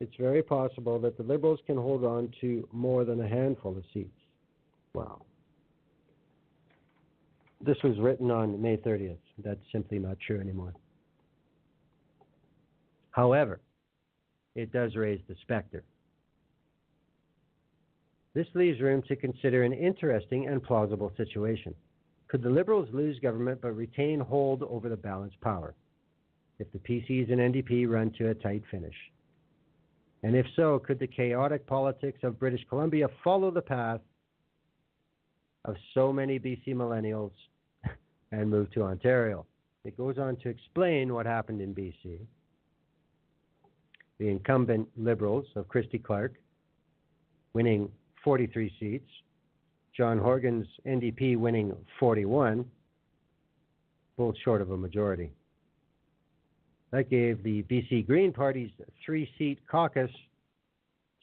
it's very possible that the Liberals can hold on to more than a handful of seats. Wow. This was written on May 30th. That's simply not true anymore. However, it does raise the specter. This leaves room to consider an interesting and plausible situation. Could the Liberals lose government but retain hold over the balanced power if the PCs and NDP run to a tight finish? And if so, could the chaotic politics of British Columbia follow the path of so many BC millennials and move to Ontario? It goes on to explain what happened in BC. The incumbent Liberals of Christy Clark winning 43 seats, John Horgan's NDP winning 41, both short of a majority. That gave the BC Green Party's 3-seat caucus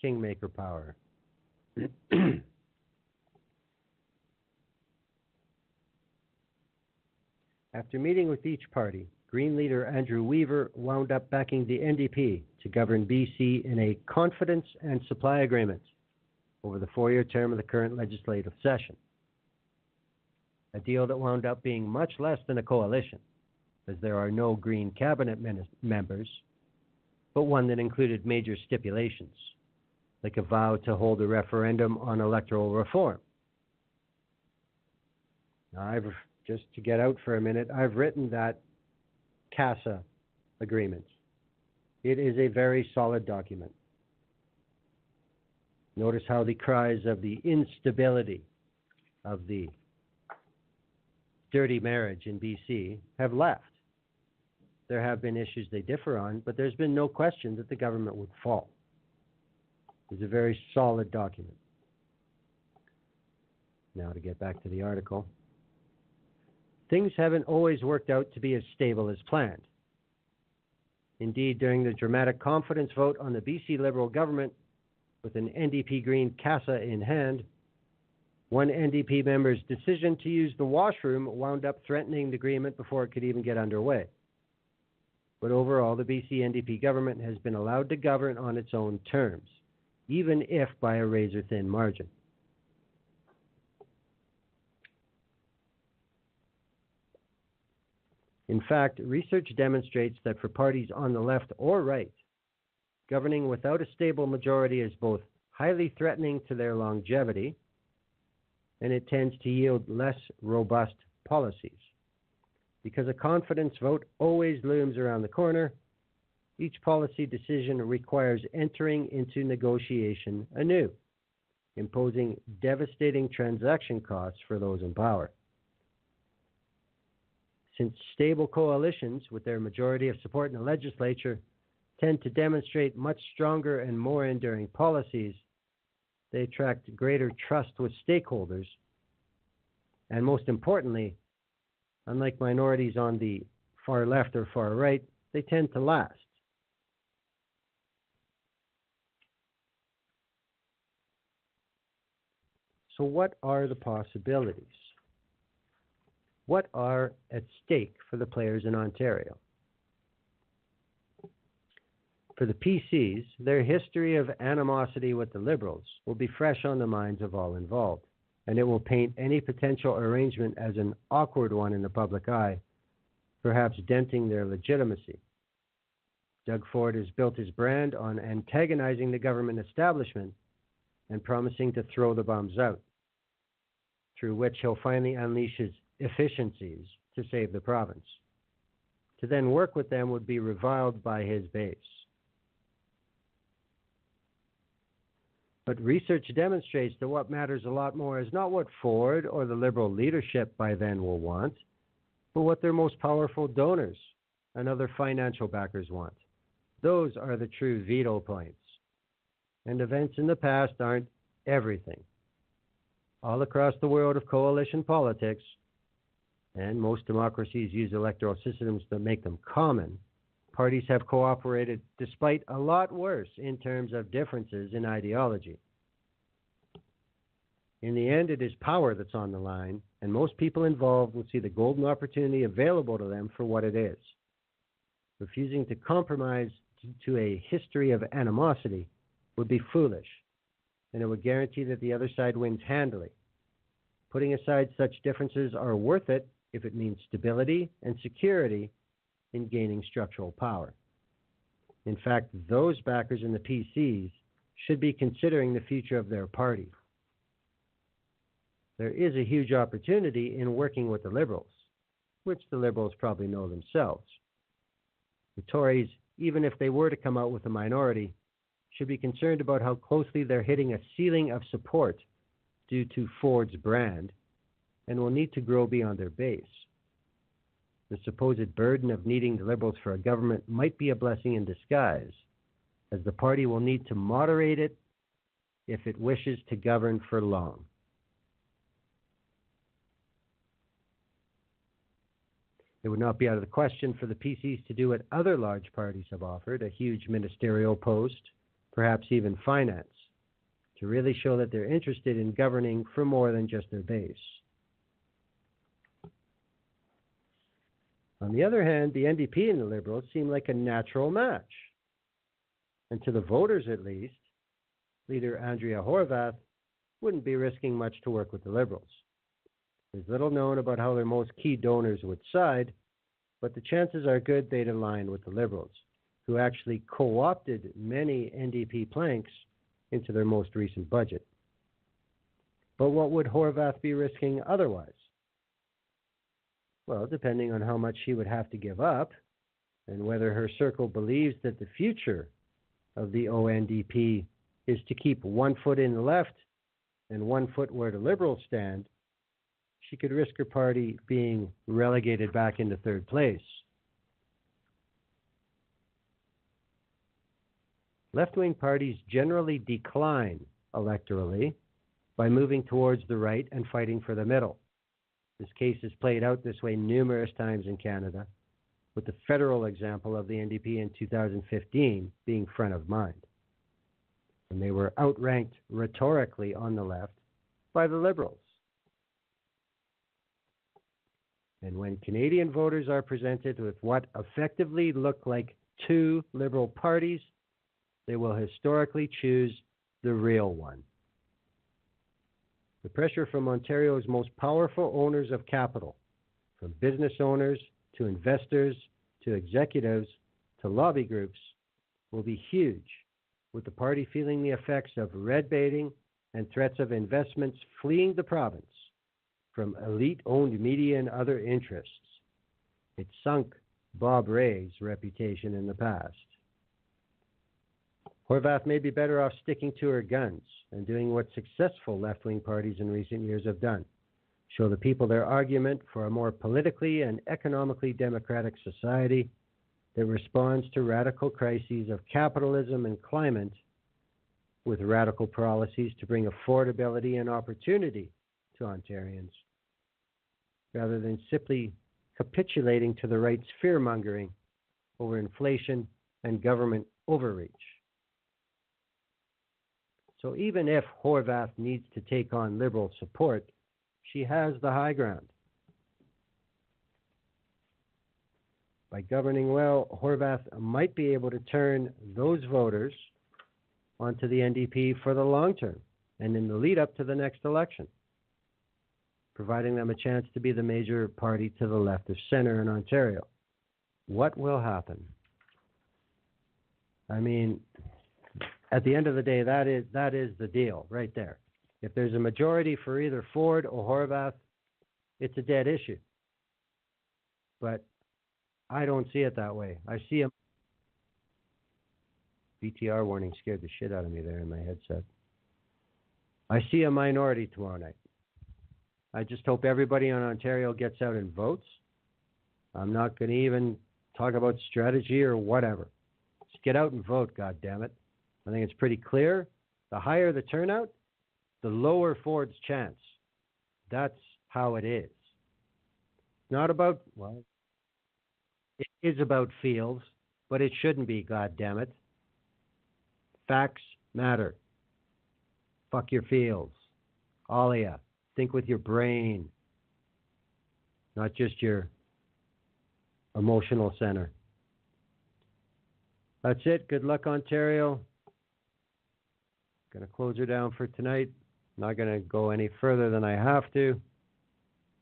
kingmaker power. After meeting with each party, Green leader Andrew Weaver wound up backing the NDP to govern BC in a confidence and supply agreement over the 4-year term of the current legislative session. A deal that wound up being much less than a coalition, as there are no Green cabinet members, but one that included major stipulations, like a vow to hold a referendum on electoral reform. Now, just to get out for a minute, I've written that CASA agreement. It is a very solid document. Notice how the cries of the instability of the dirty marriage in BC have left. There have been issues they differ on, but there's been no question that the government would fall. It's a very solid document. Now to get back to the article. Things haven't always worked out to be as stable as planned. Indeed, during the dramatic confidence vote on the BC Liberal government, with an NDP Green CASA in hand, one NDP member's decision to use the washroom wound up threatening the agreement before it could even get underway. But overall, the BC NDP government has been allowed to govern on its own terms, even if by a razor-thin margin. In fact, research demonstrates that for parties on the left or right, governing without a stable majority is both highly threatening to their longevity, and it tends to yield less robust policies. Because a confidence vote always looms around the corner, each policy decision requires entering into negotiation anew, imposing devastating transaction costs for those in power. Since stable coalitions, with their majority of support in the legislature, tend to demonstrate much stronger and more enduring policies, they attract greater trust with stakeholders, and most importantly, unlike minorities on the far left or far right, they tend to last. So what are the possibilities? What are at stake for the players in Ontario? For the PCs, their history of animosity with the Liberals will be fresh on the minds of all involved, and it will paint any potential arrangement as an awkward one in the public eye, perhaps denting their legitimacy. Doug Ford has built his brand on antagonizing the government establishment and promising to throw the bombs out, through which he'll finally unleash his efficiencies to save the province. To then work with them would be reviled by his base. But research demonstrates that what matters a lot more is not what Ford or the Liberal leadership by then will want, but what their most powerful donors and other financial backers want. Those are the true veto points. And events in the past aren't everything. All across the world of coalition politics, and most democracies use electoral systems that make them common, parties have cooperated despite a lot worse in terms of differences in ideology. In the end, it is power that's on the line, and most people involved will see the golden opportunity available to them for what it is. Refusing to compromise to a history of animosity would be foolish, and it would guarantee that the other side wins handily. Putting aside such differences are worth it if it means stability and security in gaining structural power. In fact, those backers in the PCs should be considering the future of their party. There is a huge opportunity in working with the Liberals, which the Liberals probably know themselves. The Tories, even if they were to come out with a minority, should be concerned about how closely they're hitting a ceiling of support due to Ford's brand, and will need to grow beyond their base. The supposed burden of needing the Liberals for a government might be a blessing in disguise, as the party will need to moderate it if it wishes to govern for long. It would not be out of the question for the PCs to do what other large parties have offered, a huge ministerial post, perhaps even finance, to really show that they're interested in governing for more than just their base. On the other hand, the NDP and the Liberals seem like a natural match. And to the voters at least, leader Andrea Horwath wouldn't be risking much to work with the Liberals. There's little known about how their most key donors would side, but the chances are good they'd align with the Liberals, who actually co-opted many NDP planks into their most recent budget. But what would Horwath be risking otherwise? Well, depending on how much she would have to give up, and whether her circle believes that the future of the ONDP is to keep one foot in the left and one foot where the Liberals stand, she could risk her party being relegated back into third place. Left-wing parties generally decline electorally by moving towards the right and fighting for the middle. This case has played out this way numerous times in Canada, with the federal example of the NDP in 2015 being front of mind. And they were outranked rhetorically on the left by the Liberals. And when Canadian voters are presented with what effectively look like two Liberal parties, they will historically choose the real one. The pressure from Ontario's most powerful owners of capital, from business owners to investors to executives to lobby groups, will be huge with the party feeling the effects of red baiting and threats of investments fleeing the province from elite-owned media and other interests. It sunk Bob Rae's reputation in the past. Horwath may be better off sticking to her guns and doing what successful left-wing parties in recent years have done. Show the people their argument for a more politically and economically democratic society that responds to radical crises of capitalism and climate with radical policies to bring affordability and opportunity to Ontarians, rather than simply capitulating to the right's fear-mongering over inflation and government overreach. So even if Horwath needs to take on Liberal support, she has the high ground. By governing well, Horwath might be able to turn those voters onto the NDP for the long term and in the lead up to the next election, providing them a chance to be the major party to the left of center in Ontario. What will happen? I mean, at the end of the day, that is the deal right there. If there's a majority for either Ford or Horwath, it's a dead issue. But I don't see it that way. I see a BTR warning scared the shit out of me there in my headset. I see a minority tomorrow night. I just hope everybody in Ontario gets out and votes. I'm not going to even talk about strategy or whatever. Just get out and vote, goddammit. I think it's pretty clear. The higher the turnout, the lower Ford's chance. That's how it is. It's not about, well, it is about feels, but it shouldn't be, goddammit. Facts matter. Fuck your feels. All of ya. Think with your brain, not just your emotional center. That's it. Good luck, Ontario. Going to close her down for tonight. Not going to go any further than I have to.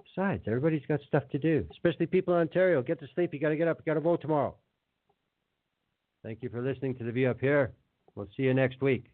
Besides, everybody's got stuff to do, especially people in Ontario. Get to sleep. You got to get up. You got to vote tomorrow. Thank you for listening to The View Up Here. We'll see you next week.